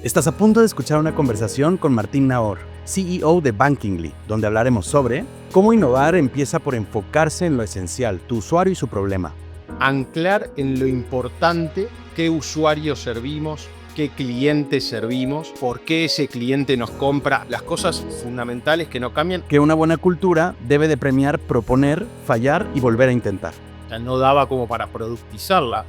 Estás a punto de escuchar una conversación con Martín Naor, CEO de Bankingly, donde hablaremos sobre cómo innovar empieza por enfocarse en lo esencial, tu usuario y su problema. Anclar en lo importante qué usuario servimos, qué cliente servimos, por qué ese cliente nos compra, las cosas fundamentales que no cambian. Que una buena cultura debe de premiar proponer, fallar y volver a intentar. O sea, no daba como para productizarla,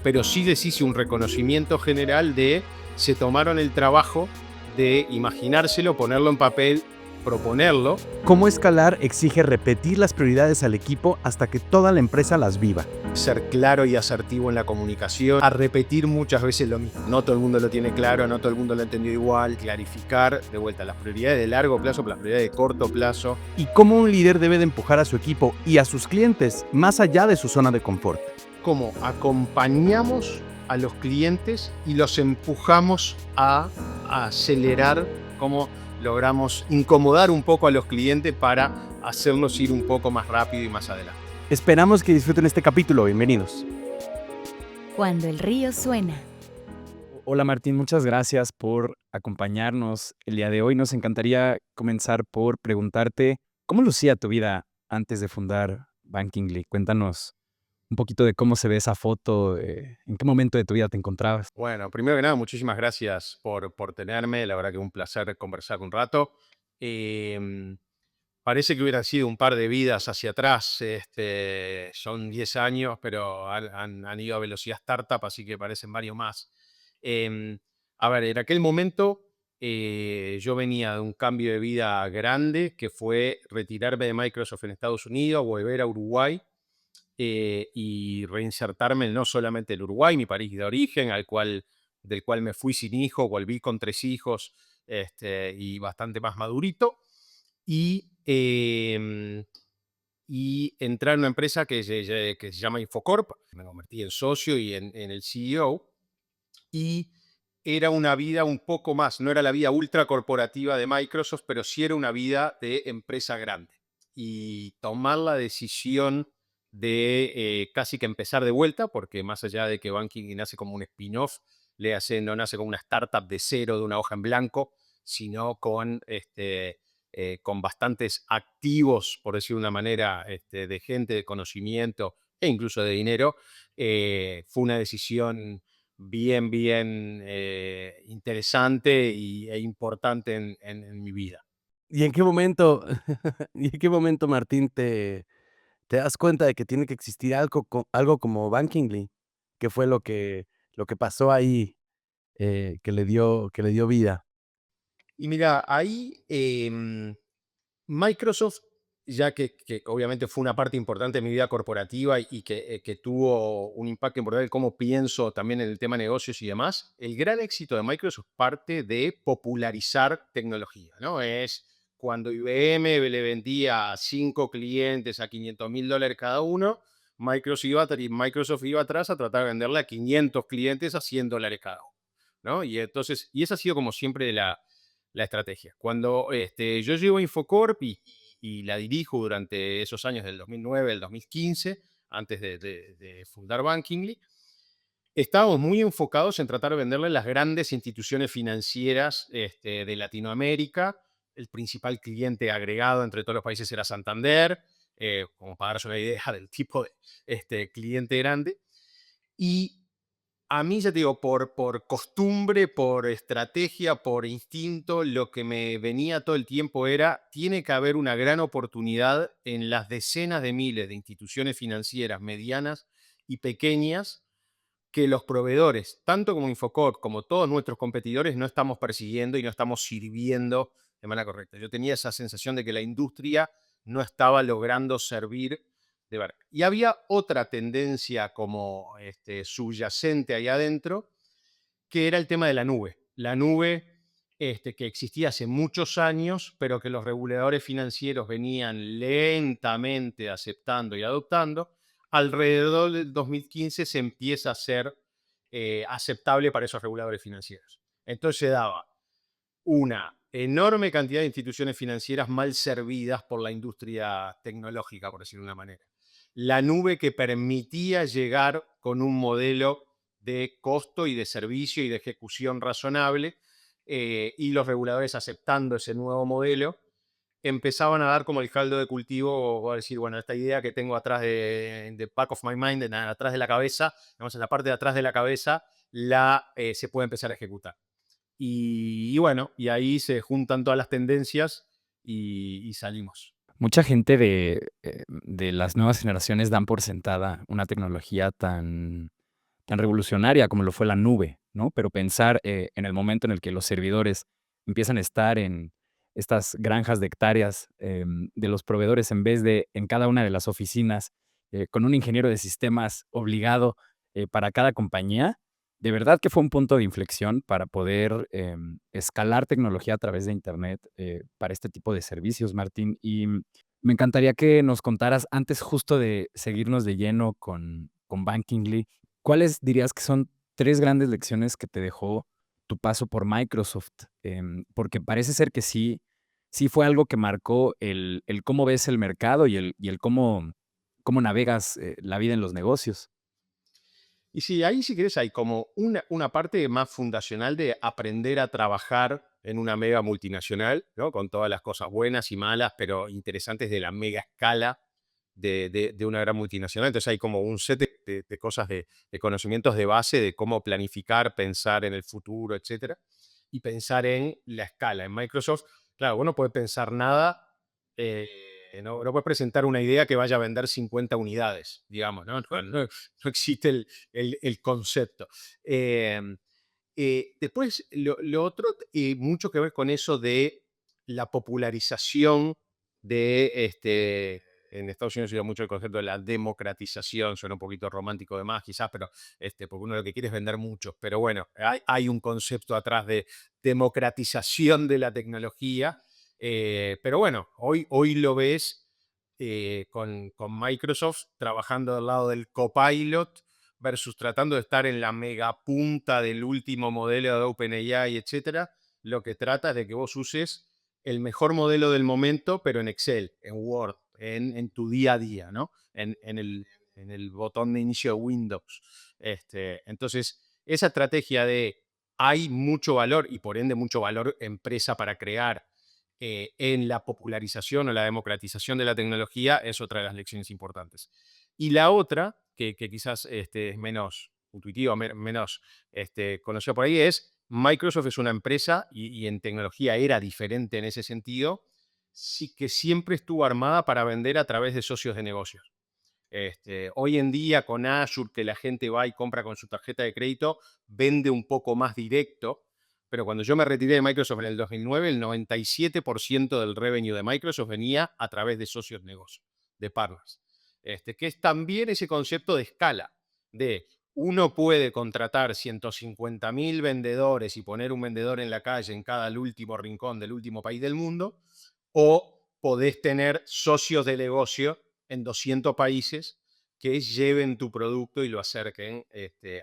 pero sí les hice un reconocimiento general de se tomaron el trabajo de imaginárselo, ponerlo en papel, proponerlo. Cómo escalar exige repetir las prioridades al equipo hasta que toda la empresa las viva. Ser claro y asertivo en la comunicación, a repetir muchas veces lo mismo. No todo el mundo lo tiene claro, no todo el mundo lo entendió igual. Clarificar de vuelta las prioridades de largo plazo, las prioridades de corto plazo. Y cómo un líder debe de empujar a su equipo y a sus clientes más allá de su zona de confort. Cómo acompañamos a los clientes y los empujamos a acelerar, cómo logramos incomodar un poco a los clientes para hacerlos ir un poco más rápido y más adelante. Esperamos que disfruten este capítulo. Bienvenidos. Cuando el río suena. Hola Martín, muchas gracias por acompañarnos el día de hoy. Nos encantaría comenzar por preguntarte cómo lucía tu vida antes de fundar Bankingly. Cuéntanos un poquito de cómo se ve esa foto, en qué momento de tu vida te encontrabas. Bueno, primero que nada, muchísimas gracias por tenerme. La verdad que un placer conversar un rato. Em, Parece que hubieran sido un par de vidas hacia atrás. Son 10 años, pero han ido a velocidad startup, así que parecen varios más. Em, a ver, en aquel momento yo venía de un cambio de vida grande, que fue retirarme de Microsoft en Estados Unidos, volver a Uruguay y reinsertarme no solamente en Uruguay, mi país de origen, del cual me fui sin hijo, volví con 3 hijos y bastante más madurito, y, y entrar en una empresa que se llama Infocorp. Me convertí en socio y en el CEO, y era una vida un poco más, no era la vida ultra corporativa de Microsoft, pero sí era una vida de empresa grande. Y tomar la decisión de casi que empezar de vuelta, porque más allá de que Banking nace como un spin-off, no nace como una startup de cero, de una hoja en blanco, sino con bastantes activos, por decir de una manera, de gente, de conocimiento e incluso de dinero. Fue una decisión bien interesante e importante en mi vida. ¿Y en qué momento, y en qué momento, Martín, te das cuenta de que tiene que existir algo como Bankingly? ¿Qué fue lo que pasó ahí, que le dio vida? Y mira, ahí Microsoft, ya que obviamente fue una parte importante de mi vida corporativa y que tuvo un impacto importante en cómo pienso también en el tema negocios y demás, el gran éxito de Microsoft parte de popularizar tecnología, ¿no? Es cuando IBM le vendía a 5 clientes a $500,000 cada uno, Microsoft iba atrás a tratar de venderle a 500 clientes a $100 cada uno, ¿no? Y entonces, y esa ha sido como siempre la estrategia. Cuando yo llego a Infocorp y la dirijo durante esos años del 2009 al 2015, antes de fundar Bankingly, estábamos muy enfocados en tratar de venderle a las grandes instituciones financieras de Latinoamérica. El principal cliente agregado entre todos los países era Santander, como para darse una idea del tipo de cliente grande. Y a mí, ya te digo, por costumbre, por estrategia, por instinto, lo que me venía todo el tiempo era, tiene que haber una gran oportunidad en las decenas de miles de instituciones financieras medianas y pequeñas que los proveedores, tanto como Infocorp como todos nuestros competidores, no estamos persiguiendo y no estamos sirviendo de manera correcta. Yo tenía esa sensación de que la industria no estaba logrando servir de verdad. Y había otra tendencia como subyacente ahí adentro, que era el tema de la nube. La nube que existía hace muchos años, pero que los reguladores financieros venían lentamente aceptando y adoptando. Alrededor del 2015 se empieza a ser aceptable para esos reguladores financieros. Entonces se daba una enorme cantidad de instituciones financieras mal servidas por la industria tecnológica, por decirlo de una manera. La nube que permitía llegar con un modelo de costo y de servicio y de ejecución razonable, y los reguladores aceptando ese nuevo modelo, empezaban a dar como el caldo de cultivo, o a decir, bueno, esta idea que tengo atrás de the back of my mind, atrás de la cabeza, digamos, en la parte de atrás de la cabeza, se puede empezar a ejecutar. Y bueno, y ahí se juntan todas las tendencias y salimos. Mucha gente de las nuevas generaciones dan por sentada una tecnología tan revolucionaria como lo fue la nube, ¿no? Pero pensar, en el momento en el que los servidores empiezan a estar en estas granjas de hectáreas, de los proveedores en vez de en cada una de las oficinas, con un ingeniero de sistemas obligado, para cada compañía, de verdad que fue un punto de inflexión para poder, escalar tecnología a través de Internet, para este tipo de servicios, Martín. Y me encantaría que nos contaras, antes justo de seguirnos de lleno con Bankingly, ¿cuáles dirías que son 3 grandes lecciones que te dejó tu paso por Microsoft? Porque parece ser que sí fue algo que marcó el cómo ves el mercado y el cómo navegas, la vida en los negocios. Y sí, ahí si querés hay como una parte más fundacional de aprender a trabajar en una mega multinacional, ¿no? Con todas las cosas buenas y malas, pero interesantes de la mega escala de una gran multinacional. Entonces hay como un set de cosas, de conocimientos de base de cómo planificar, pensar en el futuro, etcétera, y pensar en la escala. En Microsoft, claro, vos no podés pensar nada, no puedes presentar una idea que vaya a vender 50 unidades, digamos, ¿no? No existe el concepto. Después, lo otro, mucho que ver con eso de la popularización en Estados Unidos se usa mucho el concepto de la democratización, suena un poquito romántico de más quizás, pero porque uno lo que quiere es vender muchos, pero bueno, hay un concepto atrás de democratización de la tecnología, pero bueno, hoy lo ves con Microsoft trabajando al lado del Copilot versus tratando de estar en la mega punta del último modelo de OpenAI, etcétera. Lo que trata es de que vos uses el mejor modelo del momento, pero en Excel, en Word, en tu día a día, ¿no? En el botón de inicio de Windows. Entonces, esa estrategia de hay mucho valor y por ende mucho valor empresa para crear en la popularización o la democratización de la tecnología es otra de las lecciones importantes. Y la otra, que quizás es menos intuitiva, menos conocida por ahí, es Microsoft es una empresa y en tecnología era diferente en ese sentido, sí que siempre estuvo armada para vender a través de socios de negocios. Hoy en día con Azure, que la gente va y compra con su tarjeta de crédito, vende un poco más directo, pero cuando yo me retiré de Microsoft en el 2009, el 97% del revenue de Microsoft venía a través de socios de negocio, de partners. Que es también ese concepto de escala, de uno puede contratar 150.000 vendedores y poner un vendedor en la calle en cada último rincón del último país del mundo, o podés tener socios de negocio en 200 países que lleven tu producto y lo acerquen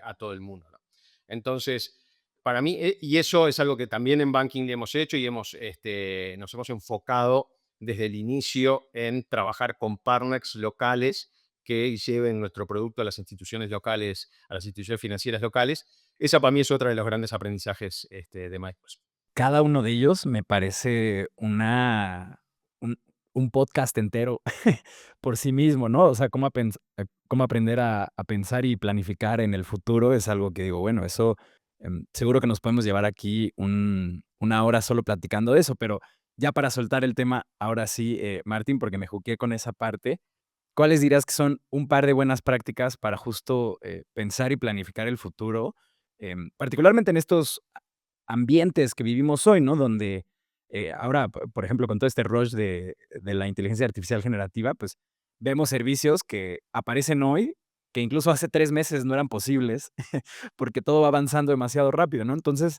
a todo el mundo, ¿no? Entonces, para mí, y eso es algo que también en Banking le hemos hecho y nos hemos enfocado desde el inicio en trabajar con partners locales que lleven nuestro producto a las instituciones locales, a las instituciones financieras locales. Esa para mí es otra de los grandes aprendizajes de Microsoft. Cada uno de ellos me parece un un podcast entero por sí mismo, ¿no? O sea, cómo aprender a pensar y planificar en el futuro es algo que digo, bueno, eso, seguro que nos podemos llevar aquí una hora solo platicando de eso, pero ya para soltar el tema, ahora sí, Martín, porque me juqué con esa parte, ¿cuáles dirías que son un par de buenas prácticas para justo, pensar y planificar el futuro? Particularmente en estos ambientes que vivimos hoy, ¿no? Donde, ahora, por ejemplo, con todo este rush de la inteligencia artificial generativa, pues, vemos servicios que aparecen hoy, que incluso hace 3 meses no eran posibles, porque todo va avanzando demasiado rápido, ¿no? Entonces,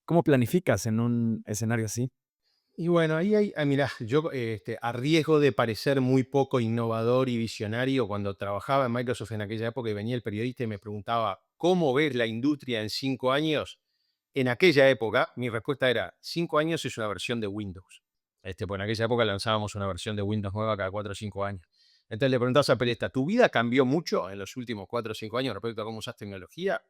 ¿cómo planificas en un escenario así? Y bueno, mirá, yo a riesgo de parecer muy poco innovador y visionario, cuando trabajaba en Microsoft en aquella época y venía el periodista y me preguntaba, ¿cómo ves la industria en 5 años? En aquella época, mi respuesta era, 5 años es una versión de Windows. Pues en aquella época lanzábamos una versión de Windows nueva cada 4 o 5 años. Entonces le preguntabas al periodista, ¿tu vida cambió mucho en los últimos 4 o 5 años respecto a cómo usas tecnología?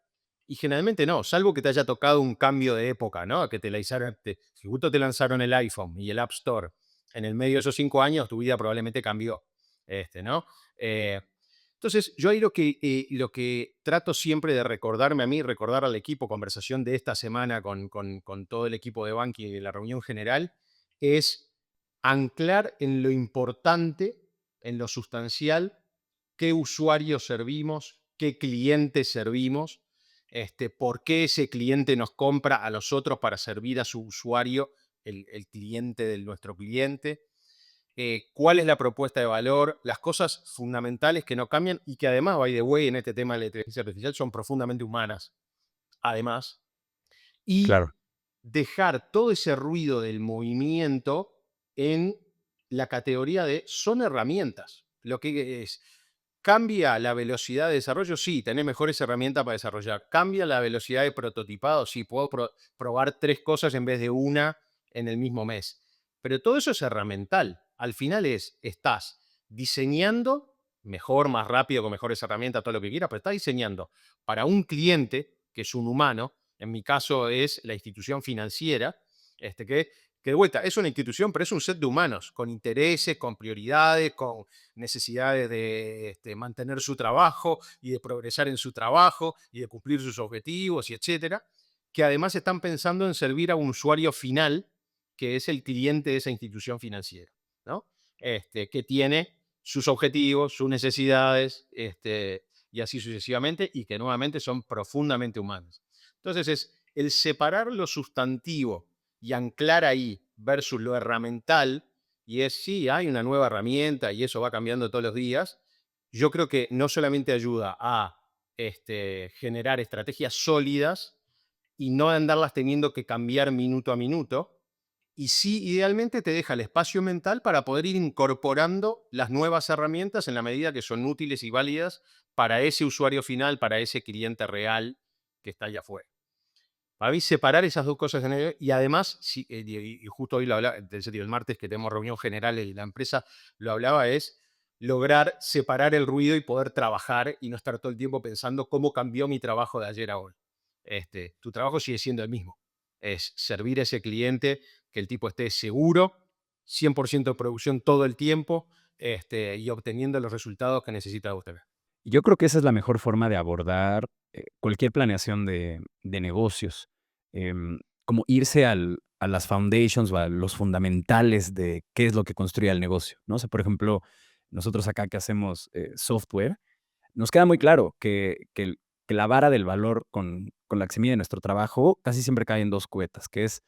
Y generalmente no, salvo que te haya tocado un cambio de época, ¿no? Que si justo te lanzaron el iPhone y el App Store en el medio de esos 5 años, tu vida probablemente cambió, ¿no? Eh, entonces, yo ahí lo que trato siempre de recordarme a mí, recordar al equipo, conversación de esta semana con todo el equipo de banking y la reunión general, es anclar en lo importante, en lo sustancial, qué usuario servimos, qué cliente servimos, por qué ese cliente nos compra a nosotros para servir a su usuario, el cliente de nuestro cliente, cuál es la propuesta de valor, las cosas fundamentales que no cambian y que además, by the way, en este tema de la inteligencia artificial son profundamente humanas, además, y Claro. dejar todo ese ruido del movimiento en la categoría de son herramientas. Lo que es, ¿cambia la velocidad de desarrollo? Sí, tenés mejores herramientas para desarrollar. ¿Cambia la velocidad de prototipado? Sí, puedo probar 3 cosas en vez de una en el mismo mes. Pero todo eso es herramental. Al final estás diseñando mejor, más rápido, con mejores herramientas, todo lo que quieras, pero estás diseñando para un cliente, que es un humano, en mi caso es la institución financiera, que de vuelta es una institución, pero es un set de humanos, con intereses, con prioridades, con necesidades de mantener su trabajo y de progresar en su trabajo y de cumplir sus objetivos, y etcétera, que además están pensando en servir a un usuario final, que es el cliente de esa institución financiera, ¿no? Que tiene sus objetivos, sus necesidades, y así sucesivamente, y que nuevamente son profundamente humanos. Entonces es el separar lo sustantivo y anclar ahí versus lo herramental, y es sí, hay una nueva herramienta y eso va cambiando todos los días. Yo creo que no solamente ayuda a generar estrategias sólidas y no andarlas teniendo que cambiar minuto a minuto, y sí, idealmente te deja el espacio mental para poder ir incorporando las nuevas herramientas en la medida que son útiles y válidas para ese usuario final, para ese cliente real que está allá afuera. Para mí, separar esas dos cosas y además, y justo hoy lo hablaba, el martes que tenemos reunión general y la empresa lo hablaba, es lograr separar el ruido y poder trabajar y no estar todo el tiempo pensando cómo cambió mi trabajo de ayer a hoy. Tu trabajo sigue siendo el mismo. Es servir a ese cliente, que el tipo esté seguro, 100% de producción todo el tiempo, y obteniendo los resultados que necesita usted. Yo creo que esa es la mejor forma de abordar, cualquier planeación de negocios, como irse a las foundations o a los fundamentales de qué es lo que construye el negocio, ¿no? O sea, por ejemplo, nosotros acá que hacemos, software, nos queda muy claro que la vara del valor con la que se mide nuestro trabajo casi siempre cae en 2 cubetas, que es,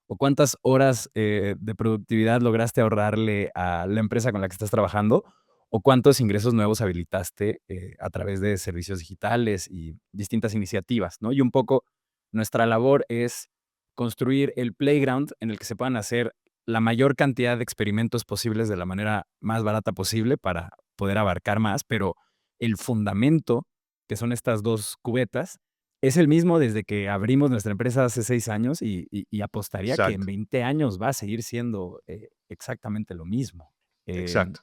o cuántas horas, de productividad lograste ahorrarle a la empresa con la que estás trabajando, o cuántos ingresos nuevos habilitaste, a través de servicios digitales y distintas iniciativas, ¿no? Y un poco nuestra labor es construir el playground en el que se puedan hacer la mayor cantidad de experimentos posibles de la manera más barata posible para poder abarcar más, pero el fundamento, que son estas 2 cubetas, es el mismo desde que abrimos nuestra empresa hace 6 años y apostaría que en Exacto, 20 años va a seguir siendo, exactamente lo mismo. Em, exacto.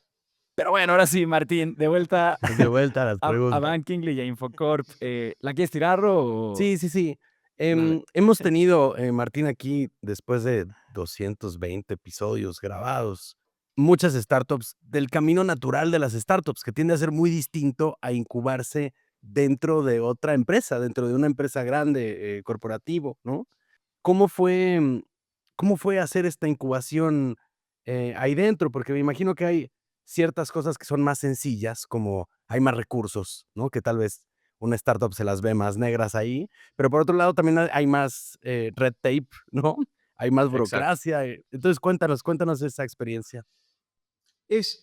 pero bueno, ahora sí, Martín, de vuelta De vuelta a las a preguntas. Bankingley y a Infocorp, ¿la quieres tirar o? Sí, sí, sí. Dale. Hemos tenido, Martín, aquí, después de 220 episodios grabados, muchas startups del camino natural de las startups, que tiende a ser muy distinto a incubarse dentro de otra empresa, dentro de una empresa grande, corporativo, ¿no? ¿Cómo fue, cómo fue hacer esta incubación, ahí dentro? Porque me imagino que hay ciertas cosas que son más sencillas, como hay más recursos, ¿no? Que tal vez una startup se las ve más negras ahí, pero por otro lado también hay más, red tape, ¿no? Hay más Exacto. burocracia, entonces cuéntanos esa experiencia.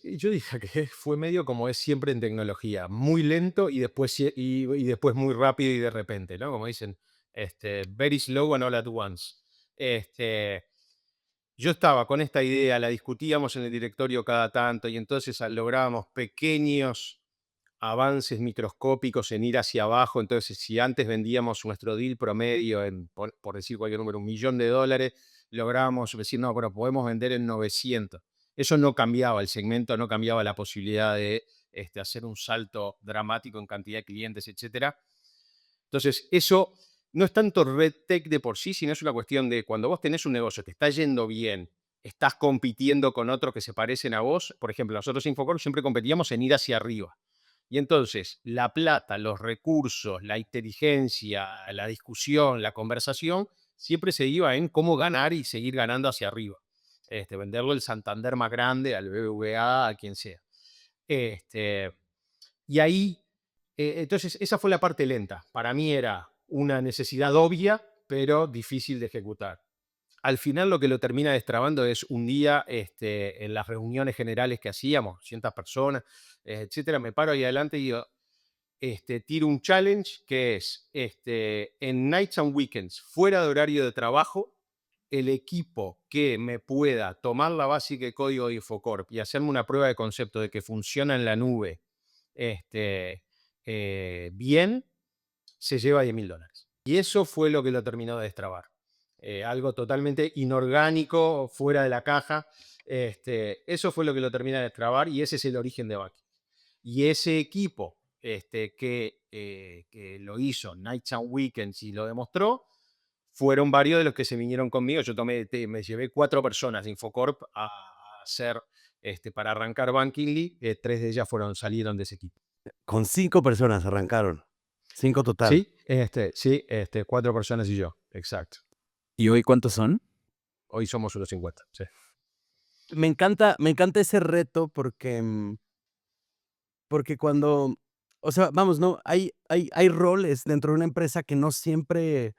Yo dije que fue medio como es siempre en tecnología, muy lento y después, y después muy rápido y de repente, ¿no? Como dicen, very slow and all at once. Este, yo estaba con esta idea, la discutíamos en el directorio cada tanto y entonces lográbamos pequeños avances microscópicos en ir hacia abajo. Entonces, si antes vendíamos nuestro deal promedio en, por decir cualquier número, $1.000.000, lográbamos decir, no, pero podemos vender en 900. Eso no cambiaba el segmento, no cambiaba la posibilidad de hacer un salto dramático en cantidad de clientes, etcétera. Entonces, eso no es tanto red tech de por sí, sino es una cuestión de cuando vos tenés un negocio, te está yendo bien, estás compitiendo con otros que se parecen a vos. Por ejemplo, nosotros en Infocorp siempre competíamos en ir hacia arriba. Y entonces, la plata, los recursos, la inteligencia, la discusión, la conversación, siempre se iba en cómo ganar y seguir ganando hacia arriba. Venderlo el Santander más grande, al BBVA, a quien sea. Este, y ahí, entonces, esa fue la parte lenta. Para mí era una necesidad obvia, pero difícil de ejecutar. Al final lo que lo termina destrabando es un día en las reuniones generales que hacíamos, cientos personas, etcétera, me paro ahí adelante y digo, tiro un challenge que es en nights and weekends, fuera de horario de trabajo, el equipo que me pueda tomar la básica de código de Infocorp y hacerme una prueba de concepto de que funciona en la nube bien, se lleva $10.000. Y eso fue lo que lo terminó de destrabar. Algo totalmente inorgánico, fuera de la caja. Eso fue lo que lo termina de destrabar y ese es el origen de Bucky. Y ese equipo que lo hizo Nights and Weekends y lo demostró, fueron varios de los que se vinieron conmigo. Yo me llevé 4 personas de Infocorp a hacer, para arrancar Bankingly. 3 de ellas salieron de ese equipo. Con 5 personas arrancaron. 5 total. Sí, 4 personas y yo, exacto. ¿Y hoy cuántos son? Hoy somos unos 50, sí. Me encanta ese reto porque, porque cuando, o sea, vamos, ¿no? Hay roles dentro de una empresa que no siempre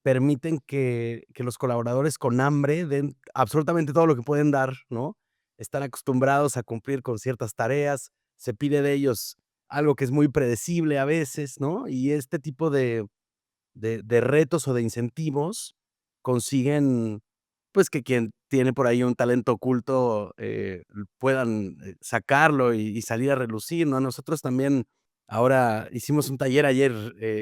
permiten que los colaboradores con hambre den absolutamente todo lo que pueden dar, ¿no? Están acostumbrados a cumplir con ciertas tareas, se pide de ellos algo que es muy predecible a veces, ¿no? Y este tipo de retos o de incentivos consiguen, pues, que quien tiene por ahí un talento oculto, puedan, sacarlo y salir a relucir, ¿no? Nosotros también ahora hicimos un taller ayer,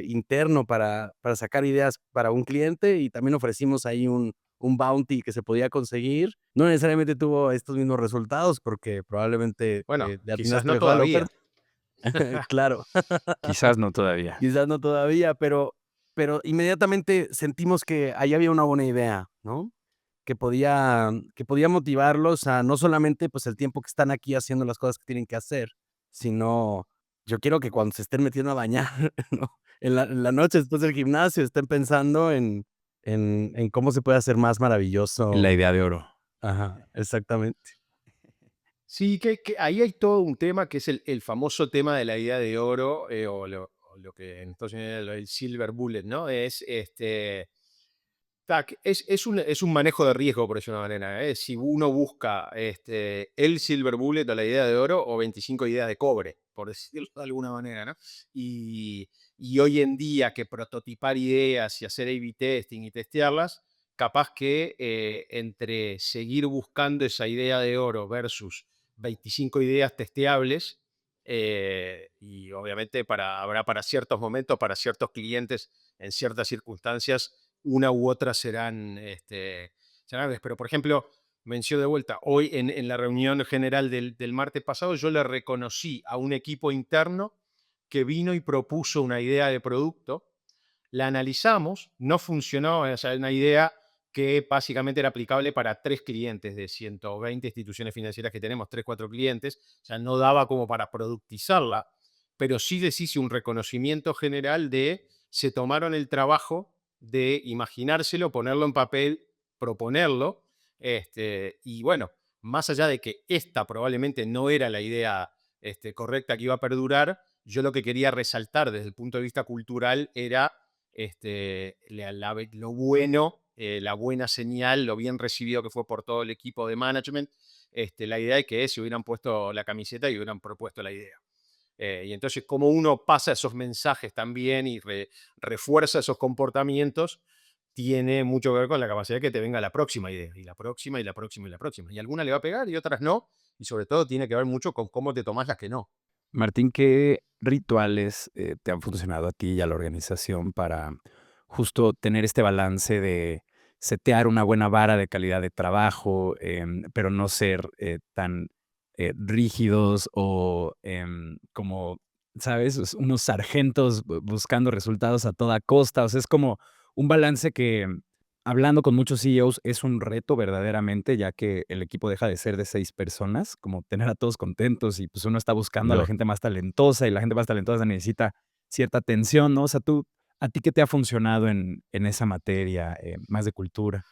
interno para sacar ideas para un cliente y también ofrecimos ahí un bounty que se podía conseguir. No necesariamente tuvo estos mismos resultados porque probablemente, Bueno, le quizás atinaste no mejor a la todavía. oferta. Claro. Quizás no todavía. Quizás no todavía, pero inmediatamente sentimos que ahí había una buena idea, ¿no? Que podía motivarlos a no solamente, pues, el tiempo que están aquí haciendo las cosas que tienen que hacer, sino yo quiero que cuando se estén metiendo a bañar, ¿no? En la noche después del gimnasio estén pensando en cómo se puede hacer más La maravilloso. idea de oro. Ajá, exactamente. Sí, que ahí hay todo un tema que es el famoso tema de la idea de oro, o lo que en Estados Unidos es el silver bullet, ¿no? Es un manejo de riesgo, por decirlo de una manera. Si uno busca el silver bullet o la idea de oro o 25 ideas de cobre, por decirlo de alguna manera, ¿no? Y hoy en día que prototipar ideas y hacer A/B testing y testearlas, capaz que entre seguir buscando esa idea de oro versus 25 ideas testeables, y obviamente habrá para ciertos momentos, para ciertos clientes, en ciertas circunstancias, una u otra serán, pero por ejemplo, menciono de vuelta, hoy en la reunión general del martes pasado, yo le reconocí a un equipo interno que vino y propuso una idea de producto, la analizamos, no funcionó, o sea, una idea que básicamente era aplicable para 3 clientes de 120 instituciones financieras que tenemos, 3, 4 clientes, o sea, no daba como para productizarla, pero sí les hice un reconocimiento general de se tomaron el trabajo de imaginárselo, ponerlo en papel, proponerlo, y bueno, más allá de que esta probablemente no era la idea correcta que iba a perdurar, yo lo que quería resaltar desde el punto de vista cultural era lo bueno, la buena señal, lo bien recibido que fue por todo el equipo de management, la idea de que se hubieran puesto la camiseta y hubieran propuesto la idea. Y entonces, como uno pasa esos mensajes también y refuerza esos comportamientos, tiene mucho que ver con la capacidad de que te venga la próxima idea, y la próxima, y la próxima, y la próxima. Y alguna le va a pegar y otras no, y sobre todo tiene que ver mucho con cómo te tomás las que no. Martín, ¿qué rituales te han funcionado a ti y a la organización para justo tener este balance de setear una buena vara de calidad de trabajo, pero no ser tan rígidos o como ¿sabes? Unos sargentos buscando resultados a toda costa. O sea, es como un balance que, hablando con muchos CEOs, es un reto verdaderamente, ya que el equipo deja de ser de 6 personas, como tener a todos contentos y, pues, uno está buscando a la Claro. gente más talentosa, y la gente más talentosa necesita cierta atención, ¿no? O sea, ¿a ti qué te ha funcionado en esa materia, más de cultura?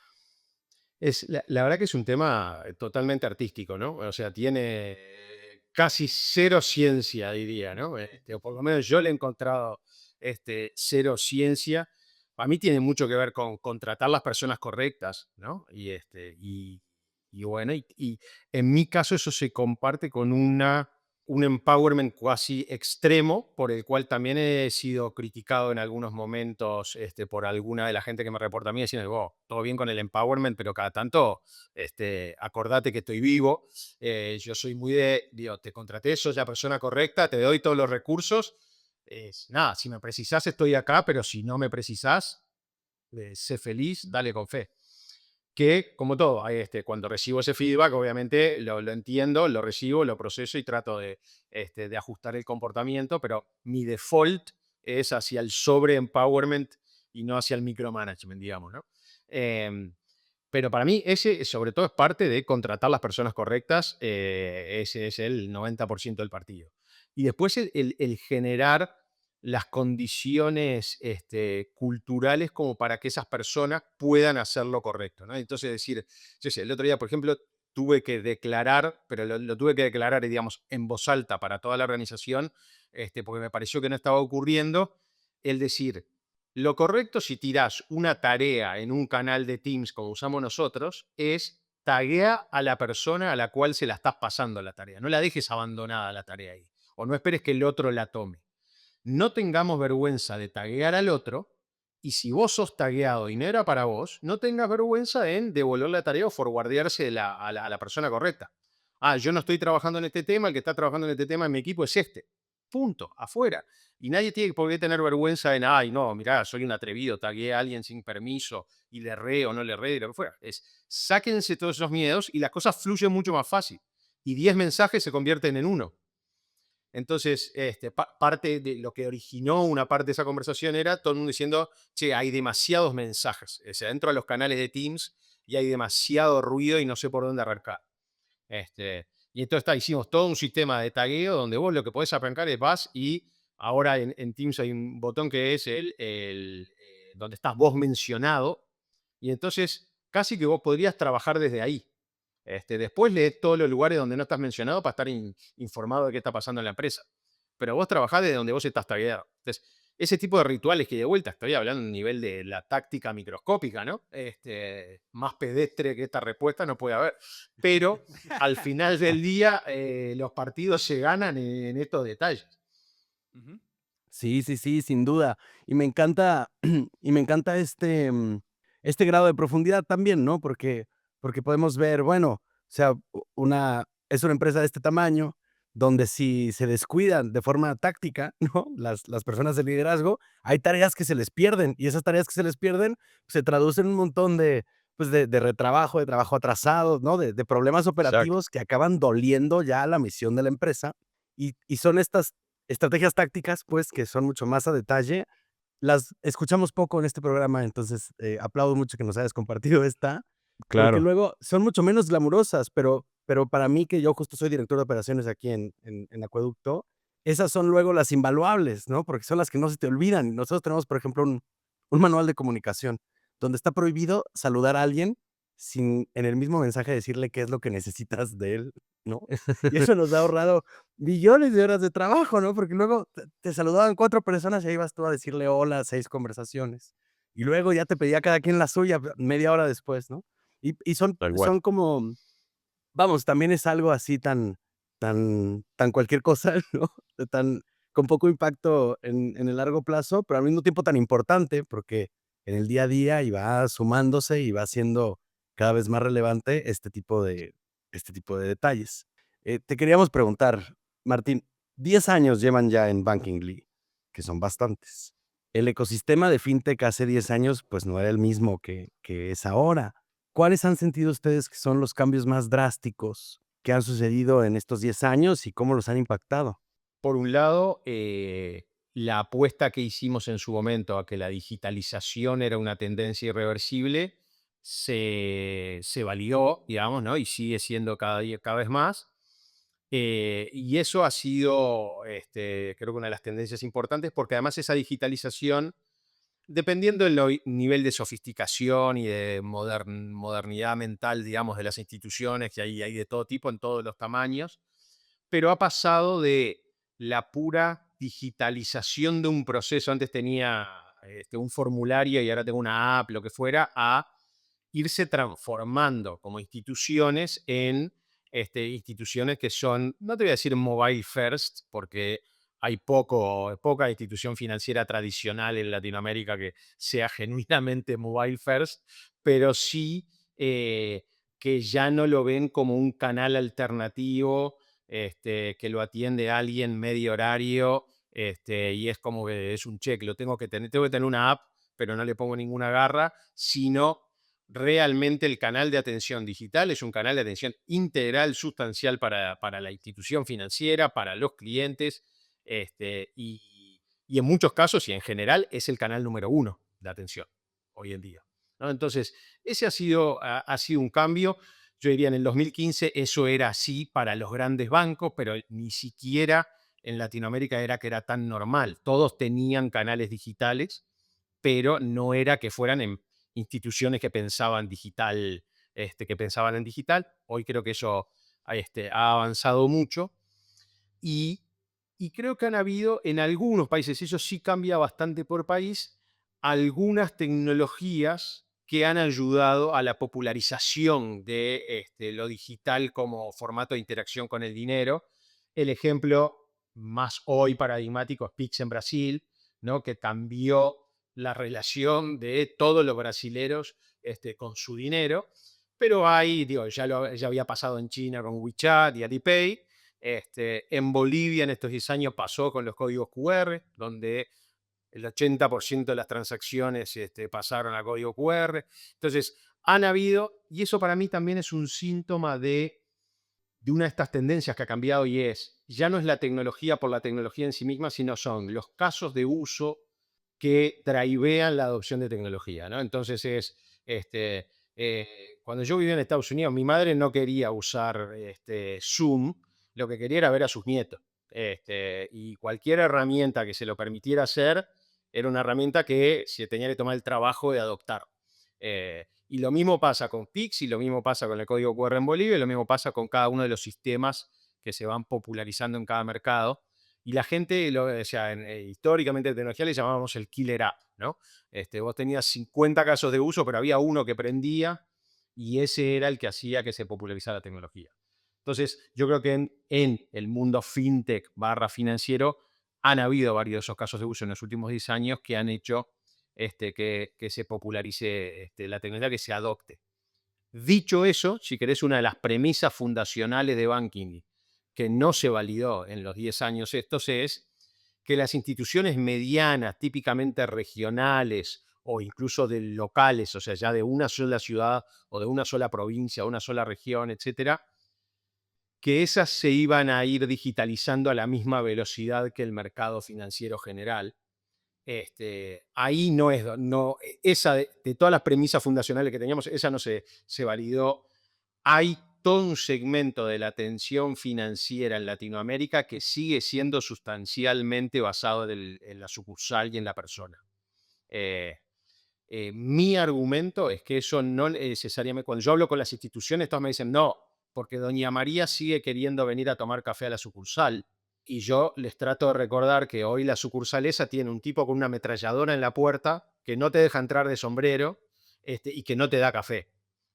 La verdad que es un tema totalmente artístico, ¿no? O sea, tiene casi cero ciencia, diría, ¿no? O por lo menos yo le he encontrado cero ciencia. Para mí tiene mucho que ver con contratar las personas correctas, ¿no? Y bueno, y en mi caso eso se comparte con un empowerment cuasi extremo, por el cual también he sido criticado en algunos momentos por alguna de la gente que me reporta a mí, diciendo, "Oh, todo bien con el empowerment, pero cada tanto acordate que estoy vivo. Yo soy muy digo, te contraté, sos la persona correcta, te doy todos los recursos. Nada, si me precisás estoy acá, pero si no me precisás, sé feliz, dale con fe". Que, como todo, cuando recibo ese feedback, obviamente lo entiendo, lo recibo, lo proceso y trato de ajustar el comportamiento, pero mi default es hacia el sobre-empowerment y no hacia el micromanagement, digamos, ¿no? Em, pero para mí ese, sobre todo, es parte de contratar las personas correctas. Ese es el 90% del partido. Y después el generar las condiciones culturales como para que esas personas puedan hacer lo correcto, ¿no? Entonces decir, yo sé, el otro día, por ejemplo, tuve que declarar, pero lo tuve que declarar, digamos, en voz alta para toda la organización, porque me pareció que no estaba ocurriendo, el decir, lo correcto si tirás una tarea en un canal de Teams como usamos nosotros es taguea a la persona a la cual se la estás pasando la tarea. No la dejes abandonada la tarea ahí. O no esperes que el otro la tome. No tengamos vergüenza de taguear al otro. Y si vos sos tagueado y no era para vos, no tengas vergüenza en devolver la tarea o forwardearse a la persona correcta. Ah, yo no estoy trabajando en este tema, el que está trabajando en este tema en mi equipo es este. Punto, afuera. Y nadie tiene por qué tener vergüenza en, ay, no, mirá, soy un atrevido, tagué a alguien sin permiso y le erré o no le erré, y lo que fuera. Sáquense todos esos miedos y las cosas fluyen mucho más fácil. Y 10 mensajes se convierten en uno. Entonces, parte de lo que originó una parte de esa conversación era todo el mundo diciendo, che, hay demasiados mensajes. O sea, entro a los canales de Teams y hay demasiado ruido y no sé por dónde arrancar. Y entonces hicimos todo un sistema de tagueo donde vos lo que podés arrancar es vas y ahora en Teams hay un botón que es donde estás vos mencionado y entonces casi que vos podrías trabajar desde ahí. Después lees todos los lugares donde no estás mencionado para estar informado de qué está pasando en la empresa. Pero vos trabajás desde donde vos estás tagueado. Entonces, ese tipo de rituales que de vuelta estoy hablando a un nivel de la táctica microscópica, ¿no? Más pedestre que esta respuesta no puede haber. Pero al final del día, los partidos se ganan en estos detalles. Ujú. Sí, sí, sí, sin duda. Y me encanta, y me encanta este grado de profundidad también, ¿no? Porque podemos ver, bueno, o sea, es una empresa de este tamaño, donde si se descuidan de forma táctica, ¿no? Las personas de liderazgo, hay tareas que se les pierden, y esas tareas que se les pierden se traducen en un montón pues de retrabajo, de trabajo atrasado, ¿no? De problemas Exacto. operativos que acaban doliendo ya a la misión de la empresa. Y son estas estrategias tácticas, pues, que son mucho más a detalle, las escuchamos poco en este programa, entonces, aplaudo mucho que nos hayas compartido esta, porque Claro. luego son mucho menos glamurosas, pero para mí, que yo justo soy director de operaciones aquí en Acueducto, esas son luego las invaluables, ¿no? Porque son las que no se te olvidan. Nosotros tenemos, por ejemplo, un manual de comunicación, donde está prohibido saludar a alguien sin en el mismo mensaje decirle qué es lo que necesitas de él, ¿no? Y eso nos ha ahorrado millones de horas de trabajo, ¿no? Porque luego te saludaban 4 personas y ahí vas tú a decirle hola, 6 conversaciones. Y luego ya te pedía cada quien la suya media hora después, ¿no? Y son Tal cual. son como, vamos, también es algo así tan cualquier cosa, ¿no? De tan con poco impacto en el largo plazo, pero al mismo tiempo tan importante, porque en el día a día y va sumándose y va siendo cada vez más relevante este tipo de detalles. Te queríamos preguntar, Martín, 10 años llevan ya en Banking Lee, que son bastantes. El ecosistema de fintech hace 10 años, pues, no era el mismo que es ahora. ¿Cuáles han sentido ustedes que son los cambios más drásticos que han sucedido en estos 10 años y cómo los han impactado? Por un lado, la apuesta que hicimos en su momento a que la digitalización era una tendencia irreversible se validó, digamos, ¿no? Y sigue siendo cada vez más. Y eso ha sido, creo que una de las tendencias importantes, porque además esa digitalización, dependiendo del nivel de sofisticación y de modernidad mental, digamos, de las instituciones, que hay de todo tipo, en todos los tamaños, pero ha pasado de la pura digitalización de un proceso. Antes tenía un formulario y ahora tengo una app, lo que fuera, a irse transformando como instituciones en instituciones que son, no te voy a decir mobile first, porque hay poca institución financiera tradicional en Latinoamérica que sea genuinamente mobile first, pero sí que ya no lo ven como un canal alternativo, que lo atiende alguien medio horario, y es como que es un check, tengo que tener una app, pero no le pongo ninguna garra, sino realmente el canal de atención digital es un canal de atención integral, sustancial para la institución financiera, para los clientes, y en muchos casos y en general es el canal número uno de atención hoy en día, ¿no? Entonces, ese ha sido un cambio. Yo diría en el 2015 eso era así para los grandes bancos, pero ni siquiera en Latinoamérica era que era tan normal. Todos tenían canales digitales, pero no era que fueran en instituciones que pensaban digital, que pensaban en digital. Hoy creo que eso ha avanzado mucho y, y creo que han habido en algunos países, eso sí cambia bastante por país, algunas tecnologías que han ayudado a la popularización de lo digital como formato de interacción con el dinero. El ejemplo más hoy paradigmático es Pix en Brasil, ¿no? Que cambió la relación de todos los brasileros con su dinero. Pero hay, digo, ya había pasado en China con WeChat y Alipay. En Bolivia en estos 10 años pasó con los códigos QR, donde el 80% de las transacciones pasaron a código QR. Entonces, han habido, y eso para mí también es un síntoma de una de estas tendencias que ha cambiado y ya no es la tecnología por la tecnología en sí misma, sino son los casos de uso que drivean la adopción de tecnología, ¿no? Entonces cuando yo vivía en Estados Unidos, mi madre no quería usar Zoom, lo que quería era ver a sus nietos. Y cualquier herramienta que se lo permitiera hacer era una herramienta que se tenía que tomar el trabajo de adoptar. Y lo mismo pasa con Pix, y lo mismo pasa con el código QR en Bolivia, y lo mismo pasa con cada uno de los sistemas que se van popularizando en cada mercado. Y la gente, o sea, históricamente en tecnología le llamábamos el killer app, ¿no? Vos tenías 50 casos de uso, pero había uno que prendía y ese era el que hacía que se popularizara la tecnología. Entonces, yo creo que en el mundo fintech barra financiero han habido varios de esos casos de uso en los últimos 10 años que han hecho que se popularice la tecnología, que se adopte. Dicho eso, si querés, una de las premisas fundacionales de banking que no se validó en los 10 años estos es que las instituciones medianas, típicamente regionales o incluso de locales, o sea, ya de una sola ciudad o de una sola provincia, una sola región, etcétera, que esas se iban a ir digitalizando a la misma velocidad que el mercado financiero general. Ahí no es, no, esa de todas las premisas fundacionales que teníamos, esa no se validó. Hay todo un segmento de la atención financiera en Latinoamérica que sigue siendo sustancialmente basado en la sucursal y en la persona. Eh, Mi argumento es que eso no necesariamente, cuando yo hablo con las instituciones, todos me dicen, no, porque doña María sigue queriendo venir a tomar café a la sucursal. Y yo les trato de recordar que hoy la sucursal esa tiene un tipo con una ametralladora en la puerta que no te deja entrar de sombrero, y que no te da café.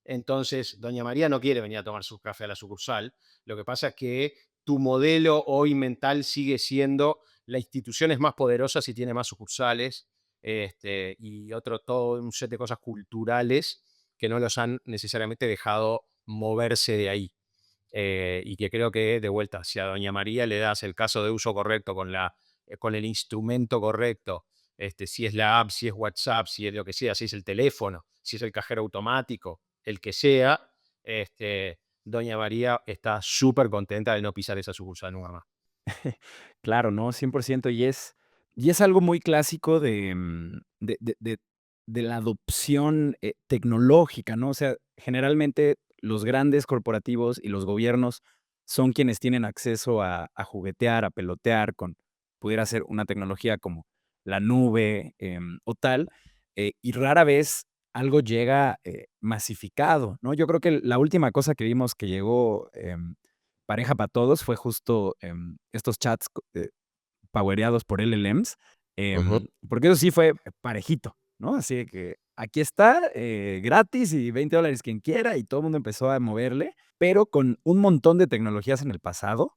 Entonces, doña María no quiere venir a tomar su café a la sucursal. Lo que pasa es que tu modelo hoy mental sigue siendo la institución es más poderosa si tiene más sucursales, y todo un set de cosas culturales que no los han necesariamente dejado moverse de ahí. Y que creo que de vuelta, si a doña María le das el caso de uso correcto con el instrumento correcto, si es la app, si es WhatsApp, si es lo que sea, si es el teléfono, si es el cajero automático, el que sea, doña María está súper contenta de no pisar esa sucursal nunca más. Claro, ¿no? 100%. Y es algo muy clásico de la adopción, tecnológica, ¿no? O sea, generalmente los grandes corporativos y los gobiernos son quienes tienen acceso a juguetear, a pelotear con pudiera ser una tecnología como la nube, o tal, y rara vez algo llega, masificado, ¿no? Yo creo que la última cosa que vimos que llegó, pareja para todos fue justo, estos chats powereados por LLMs, Ujú. porque eso sí fue parejito, ¿no? Así de que aquí está, gratis y $20 quien quiera, y todo el mundo empezó a moverle, pero con un montón de tecnologías en el pasado,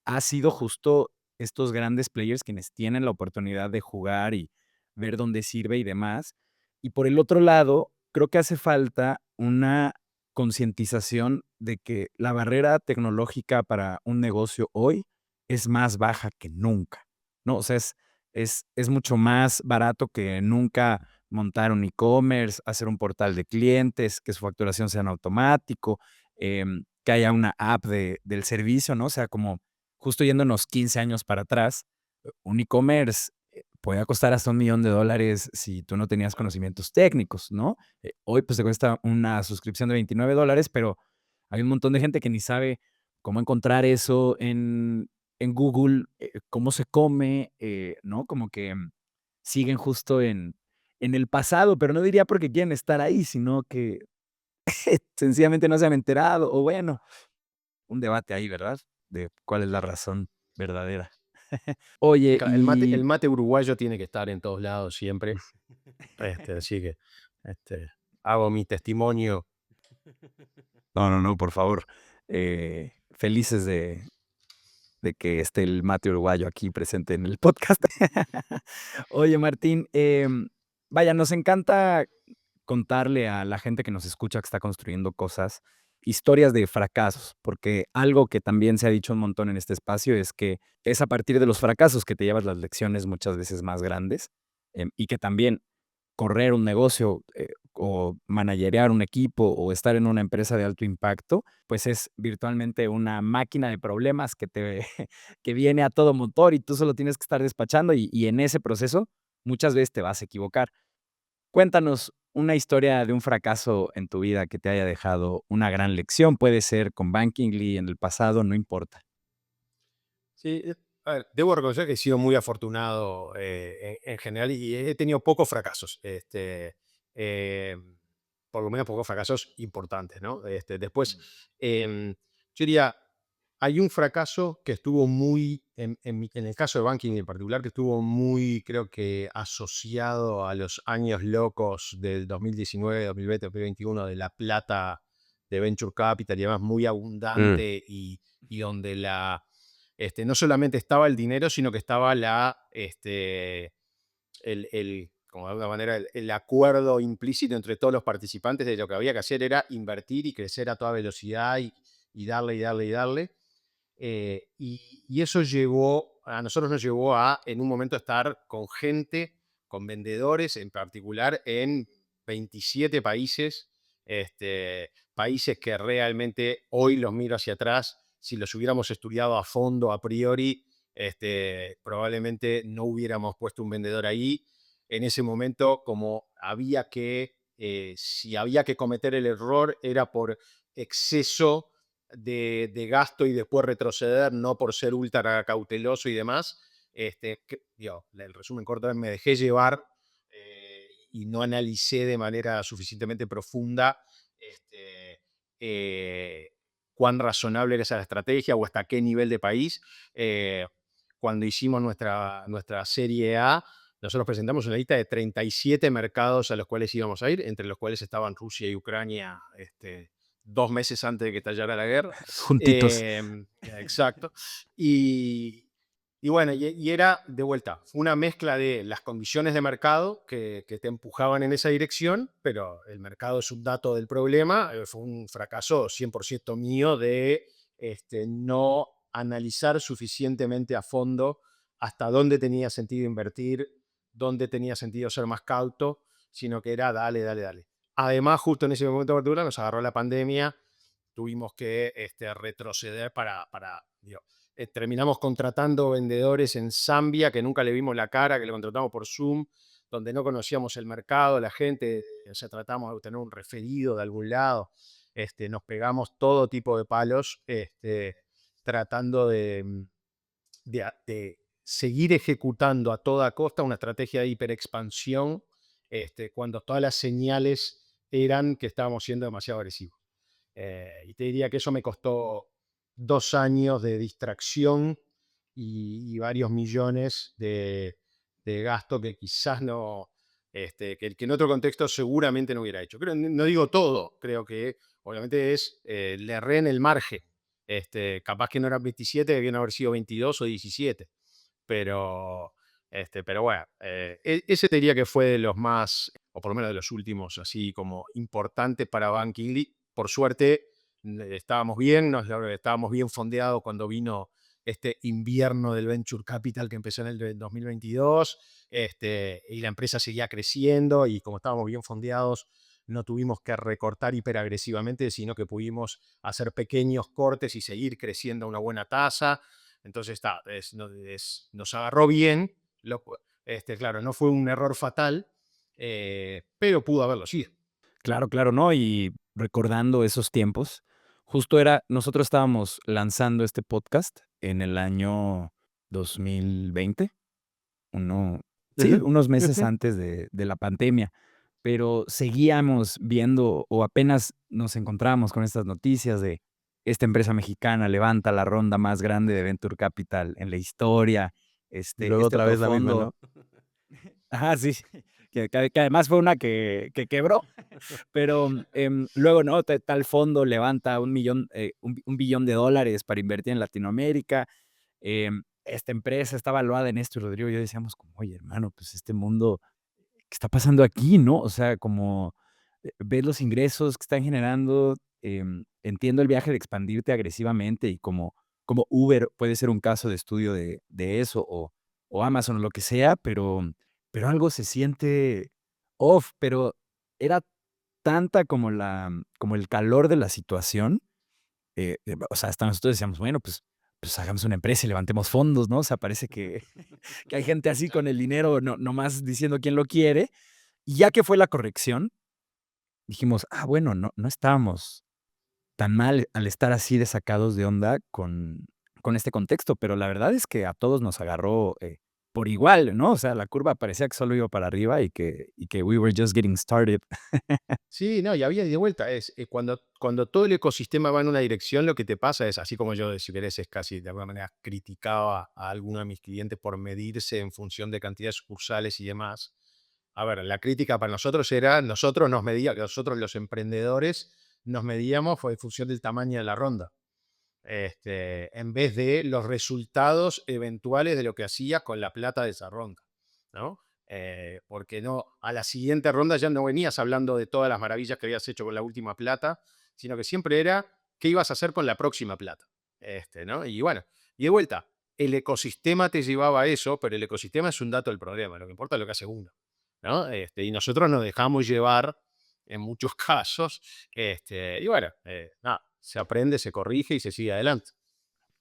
ha sido justo estos grandes players quienes tienen la oportunidad de jugar y ver dónde sirve y demás. Y por el otro lado, creo que hace falta una concientización de que la barrera tecnológica para un negocio hoy es más baja que nunca, ¿no? O sea, es mucho más barato que nunca montar un e-commerce, hacer un portal de clientes, que su facturación sea en automático, que haya una app del servicio, ¿no? O sea, como justo yéndonos 15 años para atrás, un e-commerce, podía costar hasta $1,000,000 si tú no tenías conocimientos técnicos, ¿no? Hoy, pues, te cuesta una suscripción de $29, pero hay un montón de gente que ni sabe cómo encontrar eso en Google, cómo se come, ¿no? Como que, siguen justo en el pasado, pero no diría porque quieren estar ahí, sino que sencillamente no se han enterado, o bueno, un debate ahí, ¿verdad? De cuál es la razón verdadera. Oye, El y mate uruguayo tiene que estar en todos lados siempre. Así que hago mi testimonio. no, no, no, por favor, felices de que esté el mate uruguayo aquí presente en el podcast. Oye, Martín, vaya, nos encanta contarle a la gente que nos escucha que está construyendo cosas, historias de fracasos, porque algo que también se ha dicho un montón en este espacio es que es a partir de los fracasos que te llevas las lecciones muchas veces más grandes, y que también correr un negocio, o managerear un equipo, o estar en una empresa de alto impacto, pues es virtualmente una máquina de problemas que te que viene a todo motor y tú solo tienes que estar despachando, y en ese proceso muchas veces te vas a equivocar. Cuéntanos una historia de un fracaso en tu vida que te haya dejado una gran lección, puede ser con Bankingly en el pasado, no importa. Sí, a ver, debo reconocer que he sido muy afortunado en general y he tenido pocos fracasos. Eh, por lo menos pocos fracasos importantes, ¿no? Después, yo diría, hay un fracaso que estuvo muy, en el caso de banking en particular, que estuvo muy, creo que asociado a los años locos del 2019, 2020, 2021, de la plata de Venture Capital y además muy Mm. abundante y donde no solamente estaba el dinero, sino que estaba como de alguna manera, el acuerdo implícito entre todos los participantes de lo que había que hacer era invertir y crecer a toda velocidad y darle y darle y darle. Y eso a nosotros nos llevó a, en un momento, estar con gente, con vendedores en particular, en 27 países, países que realmente hoy los miro hacia atrás, si los hubiéramos estudiado a fondo, a priori, probablemente no hubiéramos puesto un vendedor ahí. En ese momento, como si había que cometer el error, era por exceso de gasto y después retroceder, no por ser ultra cauteloso y demás. El resumen corto es me dejé llevar y no analicé de manera suficientemente profunda este, eh, cuán razonable era esa estrategia o hasta qué nivel de país. Eh, Cuando hicimos nuestra serie A, nosotros presentamos una lista de 37 mercados a los cuales íbamos a ir, entre los cuales estaban Rusia y Ucrania, 2 meses antes de que estallara la guerra. Juntitos. Exacto. Y bueno, y era de vuelta, fue una mezcla de las condiciones de mercado que te empujaban en esa dirección, pero el mercado es un dato del problema. Fue un fracaso 100% mío de no analizar suficientemente a fondo hasta dónde tenía sentido invertir, dónde tenía sentido ser más cauto, sino que era dale, dale, dale. Además, justo en ese momento de apertura nos agarró la pandemia, tuvimos que retroceder digo, terminamos contratando vendedores en Zambia que nunca le vimos la cara, que le contratamos por Zoom, donde no conocíamos el mercado, la gente, o sea, tratamos de tener un referido de algún lado. Nos pegamos todo tipo de palos, tratando de seguir ejecutando a toda costa una estrategia de hiperexpansión, cuando todas las señales eran que estábamos siendo demasiado agresivos. Y te diría que eso me costó 2 años de distracción y varios millones de gasto que quizás no, que en otro contexto seguramente no hubiera hecho. No digo todo, creo que obviamente le erré en el margen. Capaz que no eran 27, debían haber sido 22 o 17. Pero bueno, ese te diría que fue de los más, o por lo menos de los últimos, así como importantes para Banking League. Por suerte, estábamos bien fondeados cuando vino este invierno del Venture Capital que empezó en el 2022, y la empresa seguía creciendo y como estábamos bien fondeados, no tuvimos que recortar hiperagresivamente, sino que pudimos hacer pequeños cortes y seguir creciendo a una buena tasa. Entonces nos agarró bien. Claro, no fue un error fatal, pero pudo haberlo sido. Claro, claro, ¿no? Y recordando esos tiempos, justo nosotros estábamos lanzando este podcast en el año 2020, sí, Ujú, unos sí, meses sí. antes de la pandemia, pero seguíamos viendo o apenas nos encontrábamos con estas noticias de esta empresa mexicana levanta la ronda más grande de Venture Capital en la historia, Y luego este otra otro vez la misma, fondo. ¿no? Ajá, sí, que además fue una que quebró. Pero, luego, ¿no? Tal fondo levanta 1 millón, un billón de dólares para invertir en Latinoamérica. Esta empresa está valuada en esto, y Rodrigo y yo decíamos como: "Oye, hermano, pues este mundo, ¿qué está pasando aquí?", ¿no? O sea, como, ves los ingresos que están generando, entiendo el viaje de expandirte agresivamente y como Uber puede ser un caso de estudio de eso, o Amazon o lo que sea, pero algo se siente off, pero era tanta como el calor de la situación, o sea, hasta nosotros decíamos: "Bueno, pues hagamos una empresa y levantemos fondos", ¿no? O sea, parece que que hay gente así con el dinero nomás diciendo quién lo quiere. Y ya que fue la corrección, dijimos: "Ah, bueno, no estábamos tan mal al estar así de sacados de onda con este contexto", pero la verdad es que a todos nos agarró, por igual, ¿no? O sea, la curva parecía que solo iba para arriba y que we were just getting started. Sí, no, y había de vuelta. Cuando todo el ecosistema va en una dirección, lo que te pasa es, así como yo, si querés, es casi de alguna manera criticaba a alguno de mis clientes por medirse en función de cantidad de sucursales y demás. A ver, la crítica para nosotros era, nosotros los emprendedores nos medíamos fue en función del tamaño de la ronda, en vez de los resultados eventuales de lo que hacías con la plata de esa ronda, ¿no? Porque no, a la siguiente ronda ya no venías hablando de todas las maravillas que habías hecho con la última plata, sino que siempre era qué ibas a hacer con la próxima plata. ¿No? Y bueno, y de vuelta, el ecosistema te llevaba a eso, pero el ecosistema es un dato del problema, lo que importa es lo que hace uno, ¿no? Y nosotros nos dejamos llevar en muchos casos, y bueno, nada, se aprende, se corrige y se sigue adelante.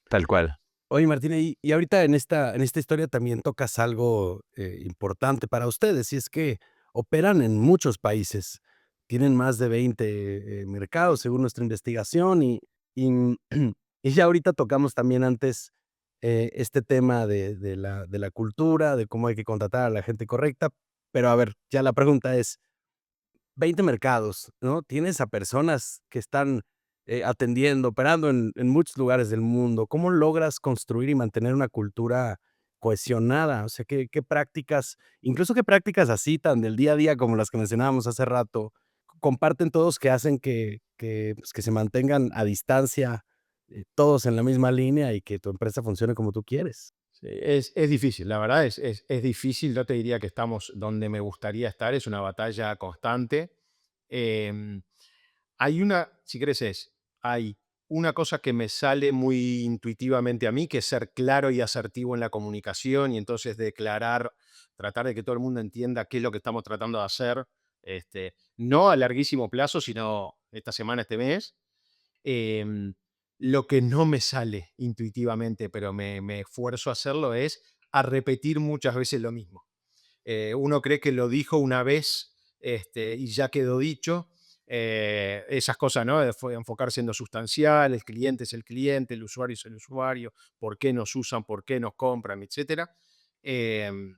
Tal cual. Oye, Martina, y ahorita en esta historia también tocas algo, importante para ustedes, y es que operan en muchos países. Tienen más de 20 mercados, según nuestra investigación, y, y ya ahorita tocamos también antes, este tema de la cultura, de cómo hay que contratar a la gente correcta. Pero, a ver, ya la pregunta es 20 mercados, ¿no? Tienes a personas que están, atendiendo, operando en muchos lugares del mundo. ¿Cómo logras construir y mantener una cultura cohesionada? O sea, ¿qué prácticas, incluso qué prácticas así tan del día a día como las que mencionábamos hace rato, comparten todos que hacen pues, que se mantengan a distancia, todos en la misma línea y que tu empresa funcione como tú quieres? Sí, es difícil, la verdad es difícil, no te diría que estamos donde me gustaría estar, es una batalla constante. Em, si querés, hay una cosa que me sale muy intuitivamente a mí, que es ser claro y asertivo en la comunicación y entonces tratar de que todo el mundo entienda qué es lo que estamos tratando de hacer, no a larguísimo plazo, sino esta semana, este mes. Em, Lo que no me sale intuitivamente, pero me esfuerzo a hacerlo, es a repetir muchas veces lo mismo. Uno cree que lo dijo una vez y ya quedó dicho. Esas cosas, ¿no? De enfocarse en lo sustancial, el cliente es el cliente, el usuario es el usuario, por qué nos usan, por qué nos compran, etcétera. Em,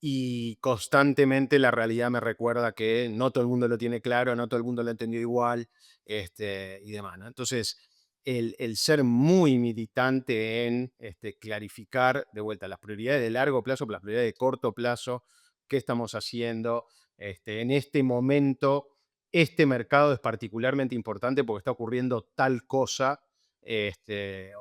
y constantemente la realidad me recuerda que no todo el mundo lo tiene claro, no todo el mundo lo ha entendido igual, y demás, ¿no? Entonces, el ser muy militante en clarificar de vuelta las prioridades de largo plazo, las prioridades de corto plazo, qué estamos haciendo. En este momento, este mercado es particularmente importante porque está ocurriendo tal cosa,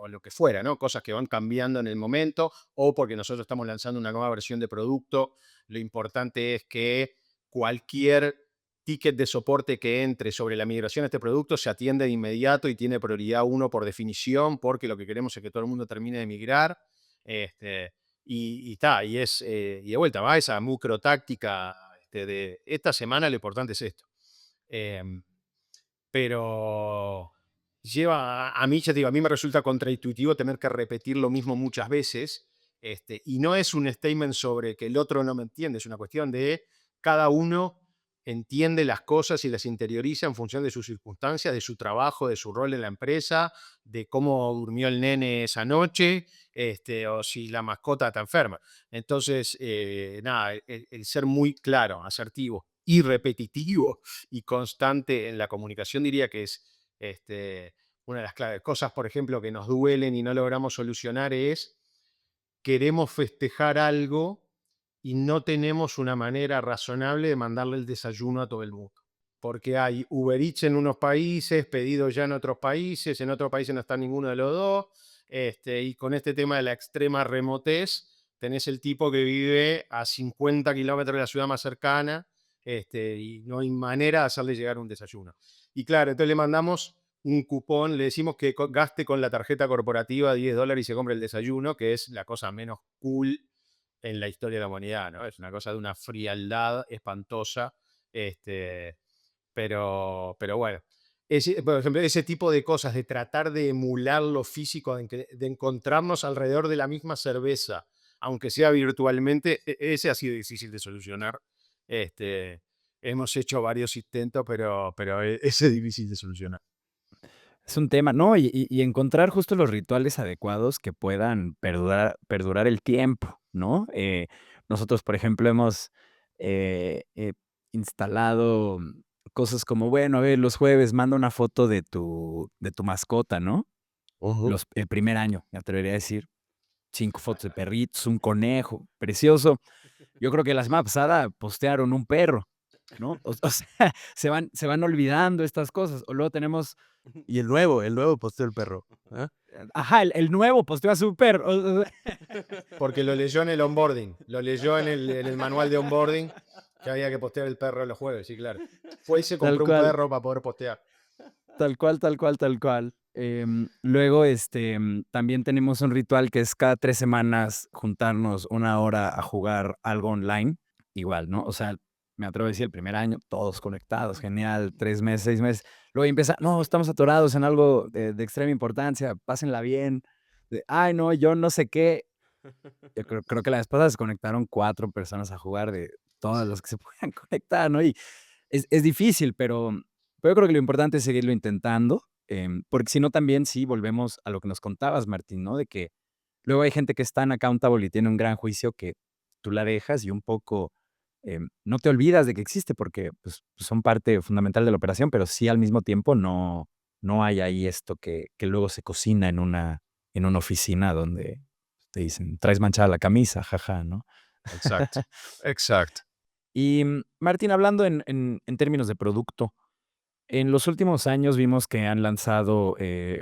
o lo que fuera, ¿no? Cosas que van cambiando en el momento, o porque nosotros estamos lanzando una nueva versión de producto. Lo importante es que cualquier ticket de soporte que entre sobre la migración a este producto se atiende de inmediato y tiene prioridad uno por definición, porque lo que queremos es que todo el mundo termine de migrar. Y de vuelta, va esa mucrotáctica de esta semana, lo importante es esto. Em, pero a mí, ya te digo, a mí me resulta contraintuitivo tener que repetir lo mismo muchas veces. Y no es un statement sobre que el otro no me entiende, es una cuestión de cada uno entiende las cosas y las interioriza en función de sus circunstancias, de su trabajo, de su rol en la empresa, de cómo durmió el nene esa noche, o si la mascota está enferma. Entonces, nada, el ser muy claro, asertivo y repetitivo y constante en la comunicación, diría que es una de las claves. Cosas, por ejemplo, que nos duelen y no logramos solucionar es: queremos festejar algo y no tenemos una manera razonable de mandarle el desayuno a todo el mundo. Porque hay Uber Eats en unos países, pedidos ya en otros países no está ninguno de los dos, y con este tema de la extrema remotez, tenés el tipo que vive a 50 kilómetros de la ciudad más cercana, y no hay manera de hacerle llegar un desayuno. Y claro, entonces le mandamos un cupón, le decimos que gaste con la tarjeta corporativa $10 y se compre el desayuno, que es la cosa menos cool en la historia de la humanidad, ¿no? Es una cosa de una frialdad espantosa, pero bueno. Por ejemplo, ese tipo de cosas, de tratar de emular lo físico, de encontrarnos alrededor de la misma cerveza, aunque sea virtualmente, ese ha sido difícil de solucionar. Hemos hecho varios intentos, pero ese es difícil de solucionar. Es un tema, ¿no? Y encontrar justo los rituales adecuados que puedan perdurar el tiempo, ¿no? Nosotros, por ejemplo, hemos, instalado cosas como, bueno, a ver, los jueves manda una foto de tu mascota, ¿no? Ujú. El primer año, me atrevería a decir, 5 fotos de perritos, un conejo, precioso. Yo creo que la semana pasada postearon un perro, ¿no? O sea, se van olvidando estas cosas. O luego tenemos Y el nuevo posteo del perro. ¿Ah? ajá, el nuevo posteó a su perro. O sea, Porque lo leyó en el onboarding, lo leyó en el manual de onboarding, que había que postear el perro los jueves, sí, claro. Fue y se tal compró un cual, perro para poder postear. tal cual, tal cual, tal cual. Luego, también tenemos un ritual que es cada 3 semanas juntarnos una hora a jugar algo online, igual, ¿no? O sea, me atrevo a decir, el primer año, todos conectados, genial, 3 meses, 6 meses. Luego ya empieza, no, estamos atorados en algo de extrema importancia, pásenla bien. Ay, no, yo no sé qué. Yo creo que la vez pasada se conectaron 4 personas a jugar de todas las que se puedan conectar, ¿no? Y es difícil, pero yo creo que lo importante es seguirlo intentando, porque si no también sí volvemos a lo que nos contabas, Martín, ¿no? De que luego hay gente que es tan accountable y tiene un gran juicio que tú la dejas y un poco, no te olvidas de que existe porque, pues, son parte fundamental de la operación, pero sí al mismo tiempo no hay ahí esto que luego se cocina en una oficina donde te dicen: "Traes manchada la camisa, jaja", ¿no? Exacto, exacto. Y, Martín, hablando en términos de producto, en los últimos años vimos que han lanzado,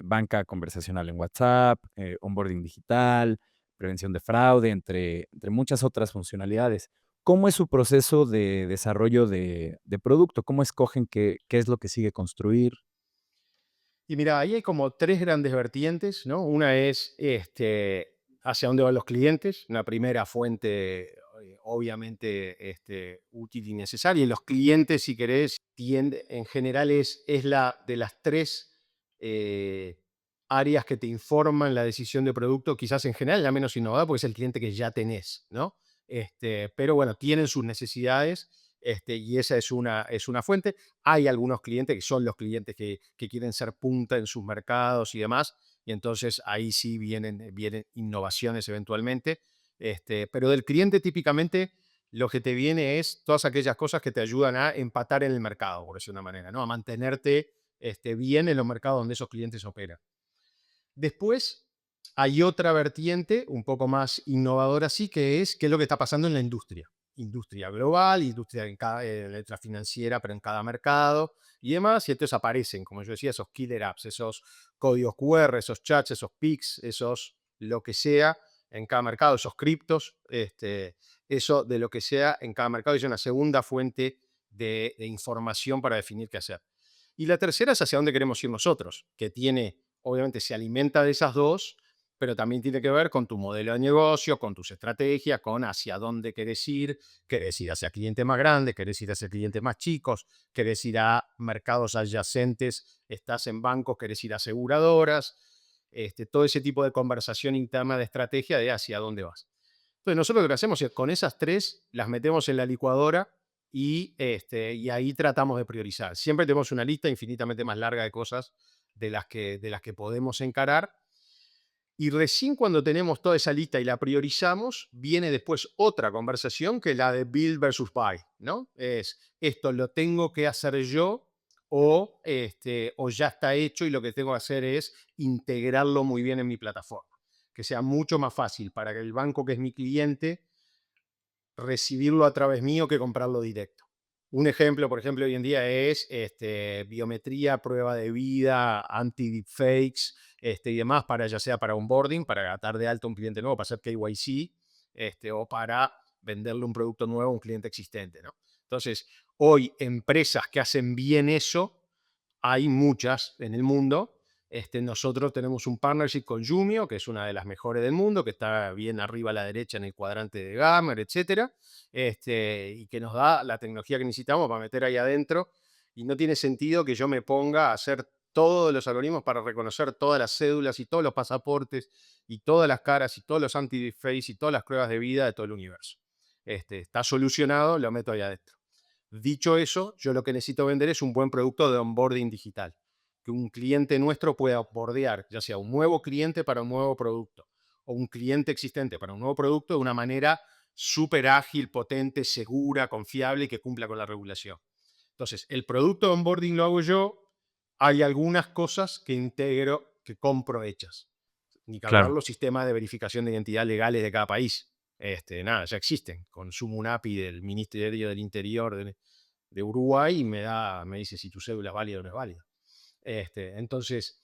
banca conversacional en WhatsApp, onboarding digital, prevención de fraude, entre muchas otras funcionalidades. ¿Cómo es su proceso de desarrollo de producto? ¿Cómo escogen qué es lo que sigue construir? Y mira, ahí hay como tres grandes vertientes, ¿no? Una es hacia dónde van los clientes, una primera fuente, obviamente, útil y necesaria. Y los clientes, si querés, en general es la de las tres. áreas que te informan la decisión de producto, quizás en general la menos innovadora porque es el cliente que ya tenés, ¿no? Pero bueno, tienen sus necesidades y esa es una fuente. Hay algunos clientes que son los clientes que quieren ser punta en sus mercados y demás, y entonces ahí sí vienen innovaciones eventualmente. Pero del cliente típicamente lo que te viene es todas aquellas cosas que te ayudan a empatar en el mercado, por decirlo de una manera, ¿no? A mantenerte bien en los mercados donde esos clientes operan. Después hay otra vertiente un poco más innovadora, sí, que es qué es lo que está pasando en la industria. Industria global, industria en cada letra financiera, pero en cada mercado y demás. Y entonces aparecen, como yo decía, esos killer apps, esos códigos QR, esos chats, esos pics, esos lo que sea en cada mercado, esos criptos, eso de lo que sea en cada mercado. Es una segunda fuente de información para definir qué hacer. Y la tercera es hacia dónde queremos ir nosotros, que tiene, obviamente se alimenta de esas dos, pero también tiene que ver con tu modelo de negocio, con tus estrategias, con hacia dónde querés ir hacia clientes más grandes, querés ir hacia clientes más chicos, querés ir a mercados adyacentes, estás en bancos, querés ir a aseguradoras, todo ese tipo de conversación interna de estrategia de hacia dónde vas. Entonces nosotros lo que hacemos es con esas tres las metemos en la licuadora y ahí tratamos de priorizar. Siempre tenemos una lista infinitamente más larga de cosas de las que podemos encarar. Y recién cuando tenemos toda esa lista y la priorizamos, viene después otra conversación que es la de build versus buy, ¿no? Es esto lo tengo que hacer yo o ya está hecho y lo que tengo que hacer es integrarlo muy bien en mi plataforma. Que sea mucho más fácil para que el banco que es mi cliente recibirlo a través mío que comprarlo directo. Un ejemplo, por ejemplo, hoy en día es biometría, prueba de vida, anti-deepfakes y demás, para ya sea para onboarding, para dar de alta a un cliente nuevo, para hacer KYC, o para venderle un producto nuevo a un cliente existente, ¿no? Entonces, hoy empresas que hacen bien eso, hay muchas en el mundo. Nosotros tenemos un partnership con Jumio, que es una de las mejores del mundo, que está bien arriba a la derecha en el cuadrante de Gamer, etcétera, y que nos da la tecnología que necesitamos para meter ahí adentro. Y no tiene sentido que yo me ponga a hacer todos los algoritmos para reconocer todas las cédulas y todos los pasaportes y todas las caras y todos los anti-deepfakes y todas las pruebas de vida de todo el universo. Está solucionado, lo meto ahí adentro. Dicho eso, yo lo que necesito vender es un buen producto de onboarding digital. Que un cliente nuestro pueda onboardear, ya sea un nuevo cliente para un nuevo producto o un cliente existente para un nuevo producto de una manera súper ágil, potente, segura, confiable y que cumpla con la regulación. Entonces, el producto de onboarding lo hago yo. Hay algunas cosas que integro, que compro hechas. Ni que hablar Claro. los sistemas de verificación de identidad legales de cada país. Nada, ya existen. Consumo un API del Ministerio del Interior de Uruguay y me dice si tu cédula es válida o no es válida. Entonces,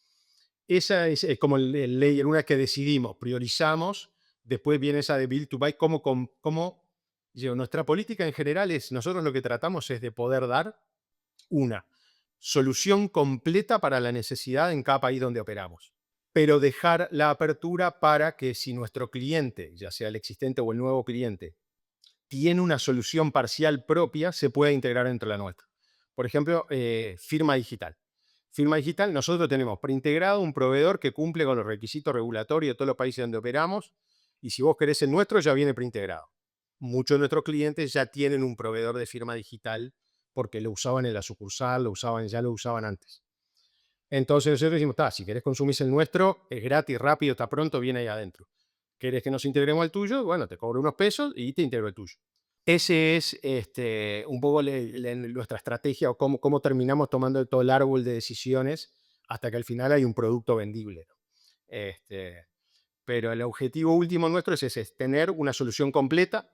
esa es como el layer. Una vez que decidimos, priorizamos, después viene esa de build to buy. Nuestra política en general es, nosotros lo que tratamos es de poder dar una solución completa para la necesidad en cada país donde operamos, pero dejar la apertura para que si nuestro cliente, ya sea el existente o el nuevo cliente, tiene una solución parcial propia, se puede integrar entre la nuestra. Por ejemplo, firma digital. Firma digital, nosotros tenemos preintegrado un proveedor que cumple con los requisitos regulatorios de todos los países donde operamos, y si vos querés el nuestro, ya viene preintegrado. Muchos de nuestros clientes ya tienen un proveedor de firma digital porque lo usaban en la sucursal, ya lo usaban antes. Entonces nosotros decimos, si querés consumir el nuestro, es gratis, rápido, está pronto, viene ahí adentro. ¿Querés que nos integremos al tuyo? Bueno, te cobro unos pesos y te integro el tuyo. Ese es un poco nuestra estrategia o cómo terminamos tomando todo el árbol de decisiones hasta que al final hay un producto vendible, ¿no? Pero el objetivo último nuestro es ese, es tener una solución completa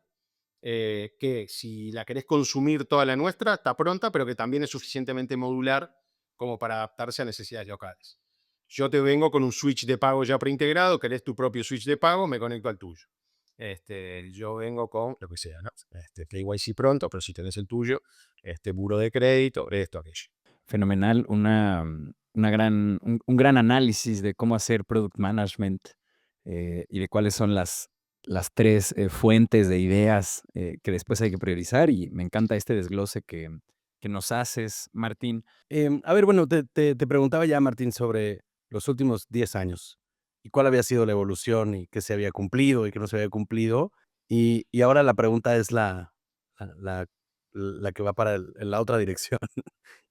que si la querés consumir toda la nuestra, está pronta, pero que también es suficientemente modular como para adaptarse a necesidades locales. Yo te vengo con un switch de pago ya preintegrado, querés tu propio switch de pago, me conecto al tuyo. Yo vengo con lo que sea, ¿no? KYC pronto, pero si tenés el tuyo, buro de crédito, esto, aquello. Fenomenal. Un gran análisis de cómo hacer product management y de cuáles son las tres fuentes de ideas que después hay que priorizar. Y me encanta este desglose que nos haces, Martín. A ver, bueno, te preguntaba ya, Martín, sobre los últimos 10 años, y cuál había sido la evolución, y qué se había cumplido, y qué no se había cumplido. Y ahora la pregunta es la la la que va para en la otra dirección,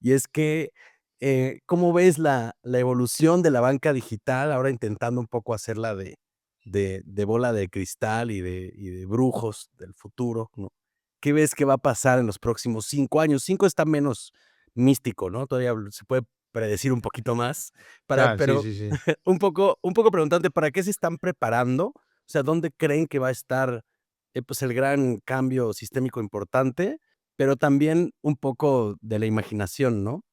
y es que, ¿cómo ves la evolución de la banca digital ahora intentando un poco hacerla de bola de cristal y de brujos del futuro, ¿no? ¿Qué ves que va a pasar en los próximos 5 años? 5 está menos místico, ¿no? Todavía se puede predecir un poquito más, Claro, sí, pero sí, sí. un poco preguntarte, ¿para qué se están preparando? O sea, ¿dónde creen que va a estar, pues, el gran cambio sistémico importante? Pero también un poco de la imaginación, ¿no?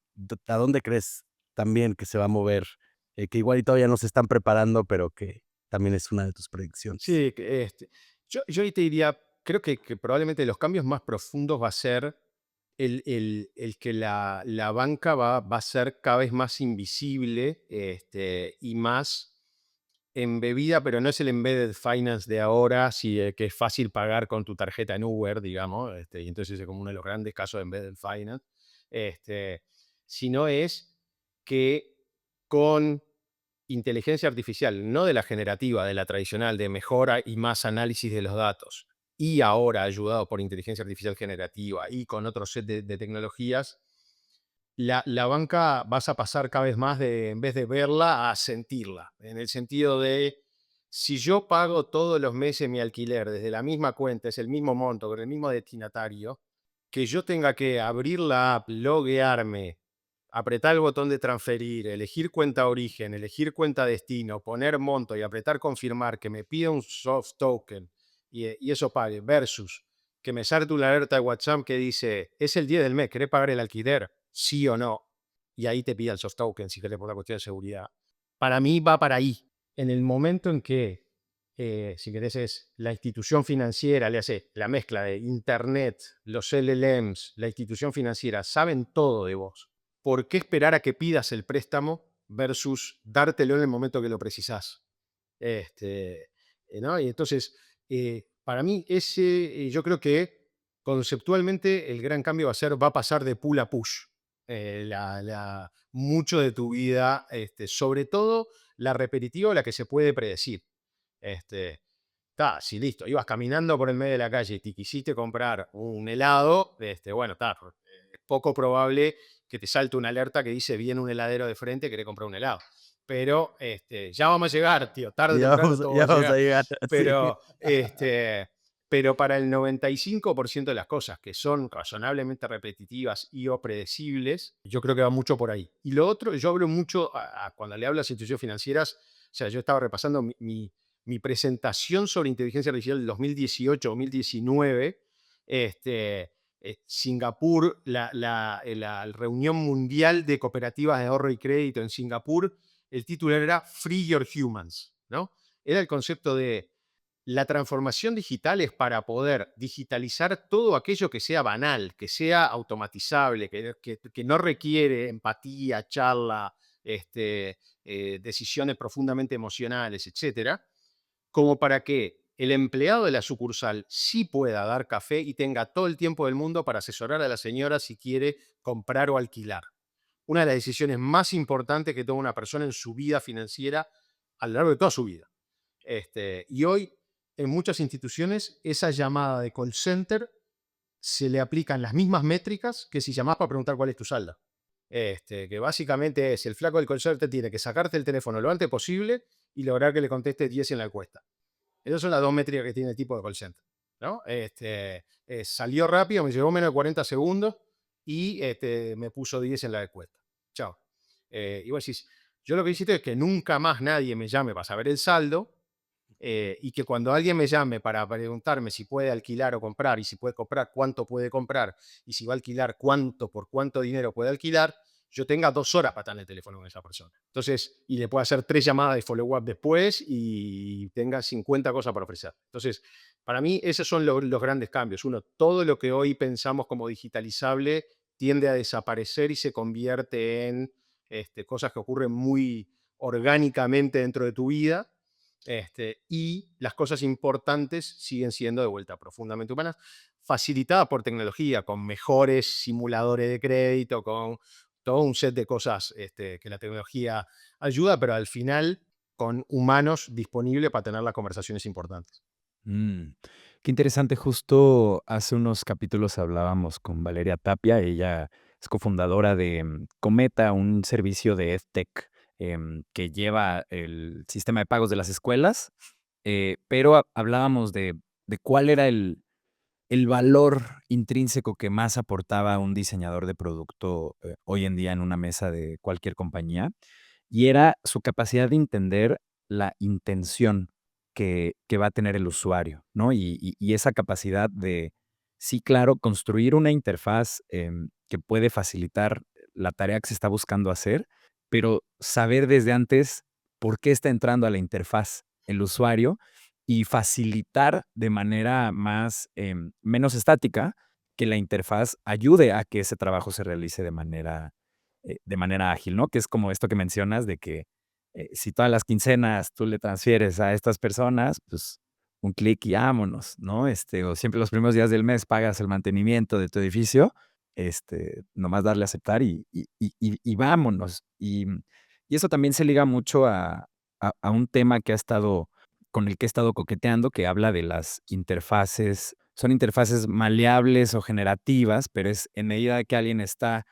¿A dónde crees también que se va a mover? Que igual y todavía no se están preparando, pero que también es una de tus predicciones. Sí, yo ahí te diría, creo que probablemente los cambios más profundos va a ser el que la banca va a ser cada vez más invisible y más embebida, pero no es el embedded finance de ahora, que es fácil pagar con tu tarjeta en Uber, digamos, y entonces es como uno de los grandes casos de embedded finance, este, sino es que con inteligencia artificial, no de la generativa, de la tradicional, de mejora y más análisis de los datos, y ahora ayudado por inteligencia artificial generativa y con otro set de tecnologías, la banca vas a pasar cada vez más de, en vez de verla, a sentirla, en el sentido de, si yo pago todos los meses mi alquiler desde la misma cuenta, es el mismo monto, con el mismo destinatario, que yo tenga que abrir la app, loguearme, apretar el botón de transferir, elegir cuenta origen, elegir cuenta destino, poner monto y apretar confirmar, que me pida un soft token y eso pague, versus que me salte una alerta de WhatsApp que dice, es el día del mes, ¿querés pagar el alquiler? Sí o no. Y ahí te pide el soft token si querés por la cuestión de seguridad. Para mí va para ahí. En el momento en que, si querés, es la institución financiera, le hace la mezcla de Internet, los LLMs, la institución financiera, saben todo de vos. ¿Por qué esperar a que pidas el préstamo versus dártelo en el momento que lo precisás? ¿No? Y entonces, para mí, yo creo que conceptualmente el gran cambio va a pasar de pull a push. Mucho de tu vida, sobre todo la repetitiva, la que se puede predecir. Este, sí, listo. Ibas caminando por el medio de la calle y te quisiste comprar un helado, bueno, es poco probable que te salte una alerta que dice viene un heladero de frente, querés comprar un helado. Pero ya vamos a llegar, tío, tarde o Ya temprano vamos todo va ya a vamos a llegar. llegar, sí. Pero, pero para el 95% de las cosas que son razonablemente repetitivas y o predecibles, yo creo que va mucho por ahí. Y lo otro, yo hablo mucho, cuando le hablo a las instituciones financieras, o sea, yo estaba repasando mi presentación sobre inteligencia artificial del 2018-2019, Singapur, la reunión mundial de cooperativas de ahorro y crédito en Singapur, el título era Free Your Humans, ¿no? Era el concepto de la transformación digital es para poder digitalizar todo aquello que sea banal, que sea automatizable, que no requiere empatía, charla, decisiones profundamente emocionales, etcétera, como para que el empleado de la sucursal sí pueda dar café y tenga todo el tiempo del mundo para asesorar a la señora si quiere comprar o alquilar. Una de las decisiones más importantes que toma una persona en su vida financiera a lo largo de toda su vida. Y hoy, en muchas instituciones, esa llamada de call center se le aplican las mismas métricas que si llamás para preguntar cuál es tu saldo. Que básicamente es el flaco del call center tiene que sacarte el teléfono lo antes posible y lograr que le conteste 10 en la encuesta. Esas son las dos métricas que tiene el tipo de call center, ¿no? Salió rápido, me llevó menos de 40 segundos y me puso 10 en la encuesta. Chao. Y vos decís, yo lo que hiciste es que nunca más nadie me llame para saber el saldo y que cuando alguien me llame para preguntarme si puede alquilar o comprar y si puede comprar, cuánto puede comprar y si va a alquilar, cuánto, por cuánto dinero puede alquilar, yo tenga 2 horas para estar en el teléfono con esa persona. Entonces, y le puedo hacer 3 llamadas de follow-up después y tenga 50 cosas para ofrecer. Entonces, para mí, esos son los grandes cambios. Uno, todo lo que hoy pensamos como digitalizable tiende a desaparecer y se convierte en cosas que ocurren muy orgánicamente dentro de tu vida. Y las cosas importantes siguen siendo de vuelta profundamente humanas, facilitadas por tecnología, con mejores simuladores de crédito, con todo un set de cosas que la tecnología ayuda, pero al final con humanos disponibles para tener las conversaciones importantes. Mm, qué interesante. Justo hace unos capítulos hablábamos con Valeria Tapia. Ella es cofundadora de Cometa, un servicio de EdTech que lleva el sistema de pagos de las escuelas. Pero hablábamos de cuál era el valor intrínseco que más aportaba un diseñador de producto hoy en día en una mesa de cualquier compañía, y era su capacidad de entender la intención que va a tener el usuario, ¿no? Y esa capacidad de, sí, claro, construir una interfaz que puede facilitar la tarea que se está buscando hacer, pero saber desde antes por qué está entrando a la interfaz el usuario y facilitar de manera más, menos estática, que la interfaz ayude a que ese trabajo se realice de manera ágil, ¿no? Que es como esto que mencionas de que si todas las quincenas tú le transfieres a estas personas, pues un clic y vámonos, ¿no? O siempre los primeros días del mes pagas el mantenimiento de tu edificio, nomás darle a aceptar y vámonos. Y eso también se liga mucho a un tema que ha estado con el que he estado coqueteando, que habla de las interfaces. Son interfaces maleables o generativas, pero es en medida de que alguien está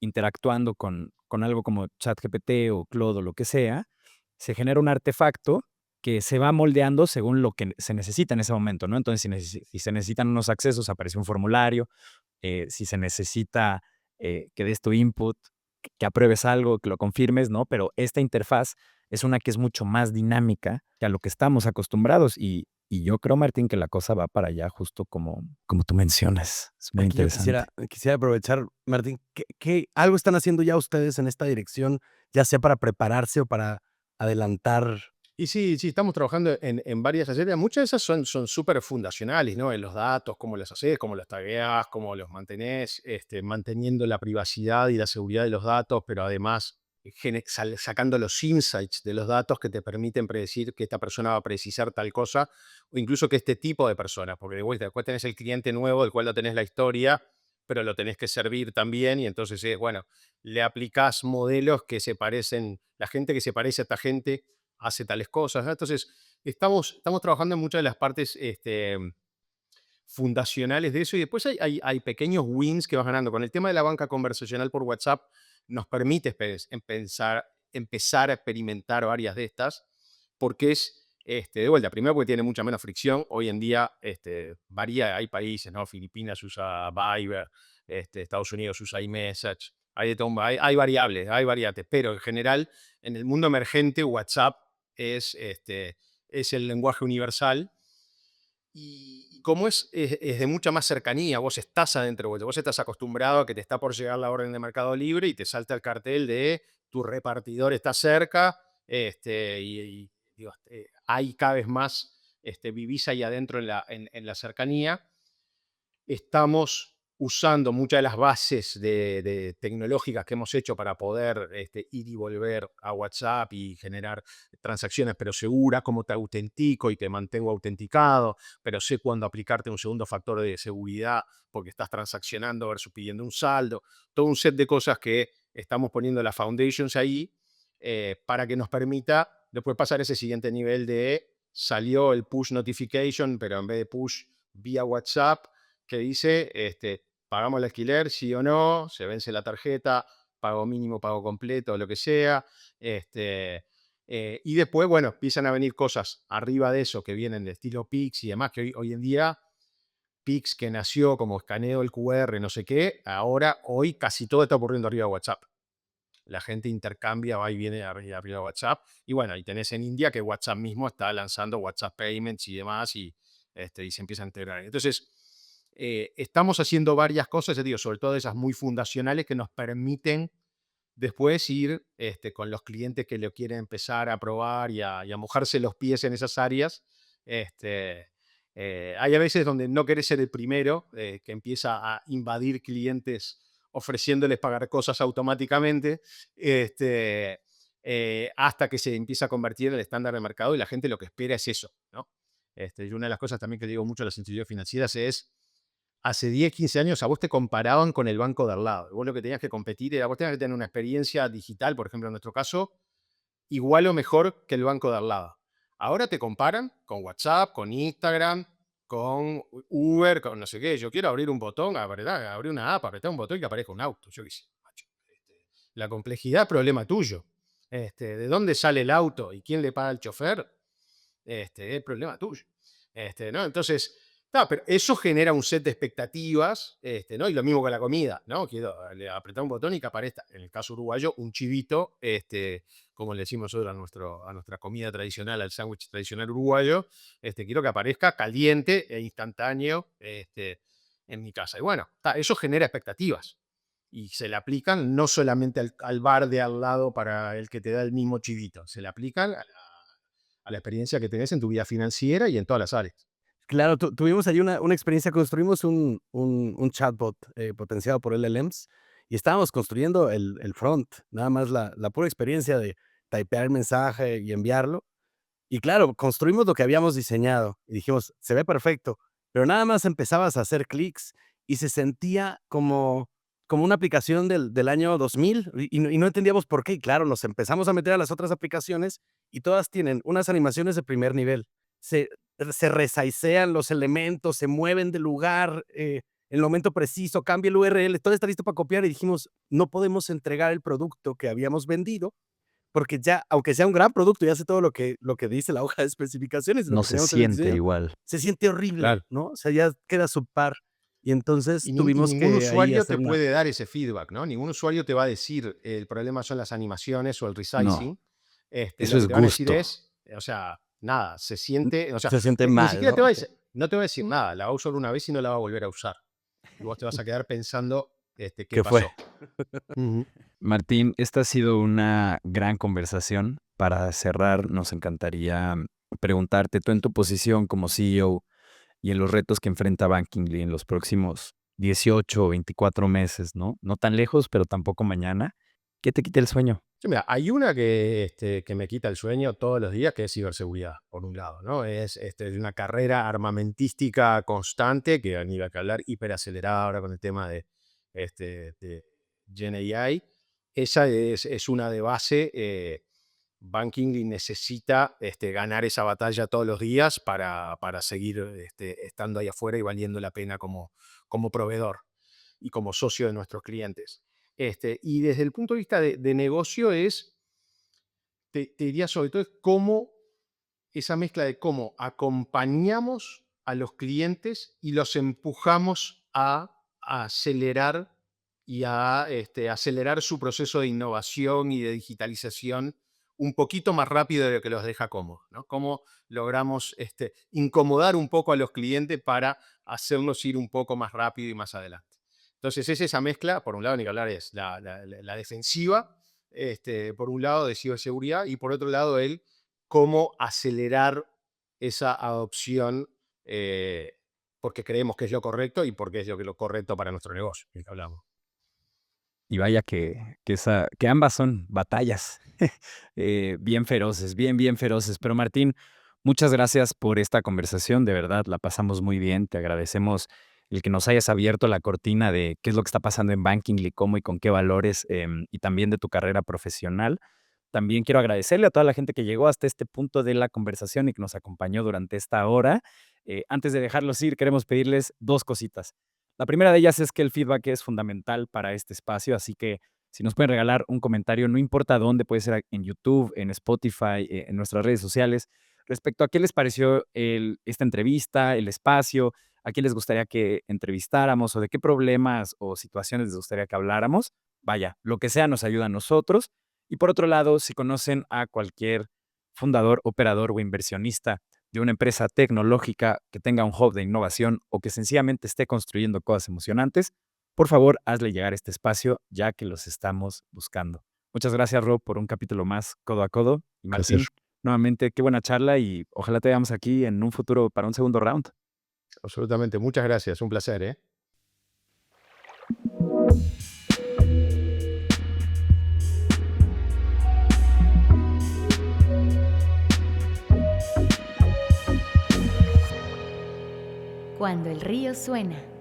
interactuando con algo como ChatGPT o Claude o lo que sea, se genera un artefacto que se va moldeando según lo que se necesita en ese momento, ¿no? Entonces, si se necesitan unos accesos, aparece un formulario. Si se necesita que des tu input, que apruebes algo, que lo confirmes, ¿no? Pero esta interfaz es una que es mucho más dinámica que a lo que estamos acostumbrados. Y yo creo, Martín, que la cosa va para allá, justo como tú mencionas. Es muy Aquí yo interesante. quisiera aprovechar, Martín, ¿qué algo están haciendo ya ustedes en esta dirección, ya sea para prepararse o para adelantar? Y sí, sí, estamos trabajando en varias áreas. Muchas de esas son súper fundacionales, ¿no? En los datos, cómo los haces, cómo los tagueas, cómo los mantenés, manteniendo la privacidad y la seguridad de los datos, pero además sacando los insights de los datos que te permiten predecir que esta persona va a precisar tal cosa, o incluso que este tipo de personas, porque de vuelta, después tenés el cliente nuevo, del cual no tenés la historia, pero lo tenés que servir también, y entonces es, bueno, le aplicás modelos que se parecen, la gente que se parece a esta gente hace tales cosas, ¿no? Entonces, estamos trabajando en muchas de las partes fundacionales de eso y después hay pequeños wins que vas ganando. Con el tema de la banca conversacional por WhatsApp, nos permite empezar a experimentar varias de estas, porque es, de vuelta, primero porque tiene mucha menos fricción. Hoy en día varía, hay países, ¿no? Filipinas usa Viber, Estados Unidos usa iMessage, hay, de todo, hay variables, hay variantes, pero en general, en el mundo emergente, WhatsApp es el lenguaje universal y como es de mucha más cercanía, vos estás adentro, vos estás acostumbrado a que te está por llegar la orden de Mercado Libre y te salta el cartel de tu repartidor está cerca, digo, hay cada vez más, vivís ahí adentro en la cercanía. Estamos usando muchas de las bases de tecnológicas que hemos hecho para poder ir y volver a WhatsApp y generar transacciones, pero seguras, como te autentico y te mantengo autenticado, pero sé cuándo aplicarte un segundo factor de seguridad porque estás transaccionando versus pidiendo un saldo. Todo un set de cosas que estamos poniendo las foundations ahí para que nos permita después pasar ese siguiente nivel de salió el push notification, pero en vez de push vía WhatsApp, que dice, pagamos el alquiler, sí o no, se vence la tarjeta, pago mínimo, pago completo, lo que sea. Y después, bueno, empiezan a venir cosas arriba de eso que vienen de estilo Pix y demás, que hoy en día Pix, que nació como escaneo el QR, no sé qué, hoy casi todo está ocurriendo arriba de WhatsApp. La gente intercambia, va y viene arriba de WhatsApp. Y bueno, ahí tenés en India que WhatsApp mismo está lanzando WhatsApp Payments y demás y se empieza a integrar. Entonces, estamos haciendo varias cosas, ya digo, sobre todo esas muy fundacionales que nos permiten después ir con los clientes que lo quieren empezar a probar y a mojarse los pies en esas áreas. Hay a veces donde no querés ser el primero que empieza a invadir clientes ofreciéndoles pagar cosas automáticamente, hasta que se empieza a convertir en el estándar de mercado y la gente lo que espera es eso, ¿no? Y una de las cosas también que digo mucho a las instituciones financieras es hace 10, 15 años a vos te comparaban con el banco de al lado. Vos lo que tenías que competir era, vos tenías que tener una experiencia digital, por ejemplo, en nuestro caso, igual o mejor que el banco de al lado. Ahora te comparan con WhatsApp, con Instagram, con Uber, con no sé qué. Yo quiero abrir un botón, abrir una app, apretar un botón y que aparezca un auto. Yo qué sé, macho. La complejidad, problema tuyo. ¿De dónde sale el auto y quién le paga al chofer? Es problema tuyo. ¿No? Entonces, pero eso genera un set de expectativas, ¿no? Y lo mismo con la comida, ¿no? Quiero apretar un botón y que aparezca, en el caso uruguayo, un chivito, como le decimos nosotros a nuestra comida tradicional, al sándwich tradicional uruguayo, quiero que aparezca caliente e instantáneo en mi casa. Y bueno, eso genera expectativas. Y se le aplican no solamente al bar de al lado para el que te da el mismo chivito, se le aplican a la experiencia que tenés en tu vida financiera y en todas las áreas. Claro, tuvimos ahí una experiencia, construimos un chatbot potenciado por LLMs y estábamos construyendo el front, nada más la pura experiencia de typear el mensaje y enviarlo. Y claro, construimos lo que habíamos diseñado y dijimos, se ve perfecto, pero nada más empezabas a hacer clics y se sentía como una aplicación del año 2000 y no entendíamos por qué. Y claro, nos empezamos a meter a las otras aplicaciones y todas tienen unas animaciones de primer nivel. Se resaicean los elementos, se mueven de lugar en el momento preciso, cambia el URL, todo está listo para copiar y dijimos, no podemos entregar el producto que habíamos vendido porque ya, aunque sea un gran producto, ya hace todo lo que dice la hoja de especificaciones, lo No que se teníamos en el siente diseño, igual. se siente horrible, Claro. ¿no? O sea, ya queda subpar. Y entonces Y tuvimos ningún que ahí usuario hacer te puede dar ese feedback, ¿no? Ningún usuario te va a decir, el problema son las animaciones o el No, resizing. eso Lo que es te van a decir gusto. es, o sea, nada, se siente, o sea, se siente ni mal, siquiera ¿no? te va a decir, no te va a decir nada, la va a usar una vez y no la va a volver a usar. Y vos te vas a quedar pensando, ¿qué ¿Qué fue? pasó? Ujú. Martín, esta ha sido una gran conversación. Para cerrar, nos encantaría preguntarte, tú en tu posición como CEO y en los retos que enfrenta Bankingly en los próximos 18 o 24 meses, ¿no? No tan lejos, pero tampoco mañana. ¿Qué te quita el sueño? Sí, mira, hay una que me quita el sueño todos los días, que es ciberseguridad, por un lado, ¿no? Es una carrera armamentística constante, que ni va a hablar hiperacelerada ahora con el tema de Gen AI. Esa es una de base. Banking necesita ganar esa batalla todos los días para seguir estando ahí afuera y valiendo la pena como proveedor y como socio de nuestros clientes. Y desde el punto de vista de negocio te diría sobre todo, es cómo esa mezcla de cómo acompañamos a los clientes y los empujamos a acelerar y a acelerar su proceso de innovación y de digitalización un poquito más rápido de lo que los deja cómodos, ¿no? Cómo logramos incomodar un poco a los clientes para hacerlos ir un poco más rápido y más adelante. Entonces es esa mezcla, por un lado, ni que hablar, es la defensiva, por un lado, de ciberseguridad, y por otro lado, el cómo acelerar esa adopción porque creemos que es lo correcto y porque es lo correcto para nuestro negocio, que hablamos. Y vaya que ambas son batallas bien feroces, bien feroces. Pero Martín, muchas gracias por esta conversación, de verdad, la pasamos muy bien. Te agradecemos el que nos hayas abierto la cortina de qué es lo que está pasando en Bankingly, cómo y con qué valores, y también de tu carrera profesional. También quiero agradecerle a toda la gente que llegó hasta este punto de la conversación y que nos acompañó durante esta hora. Antes de dejarlos ir, queremos pedirles 2 cositas. La primera de ellas es que el feedback es fundamental para este espacio, así que si nos pueden regalar un comentario, no importa dónde, puede ser en YouTube, en Spotify, en nuestras redes sociales, respecto a qué les pareció esta entrevista, el espacio, a quién les gustaría que entrevistáramos o de qué problemas o situaciones les gustaría que habláramos. Vaya, lo que sea nos ayuda a nosotros. Y por otro lado, si conocen a cualquier fundador, operador o inversionista de una empresa tecnológica que tenga un hub de innovación o que sencillamente esté construyendo cosas emocionantes, por favor, hazle llegar este espacio ya que los estamos buscando. Muchas gracias, Rob, por un capítulo más codo a codo. Y Martín, Gracias. nuevamente, qué buena charla y ojalá te veamos aquí en un futuro para un segundo round. Absolutamente. Muchas gracias. Un placer, ¿eh? Cuando el río suena.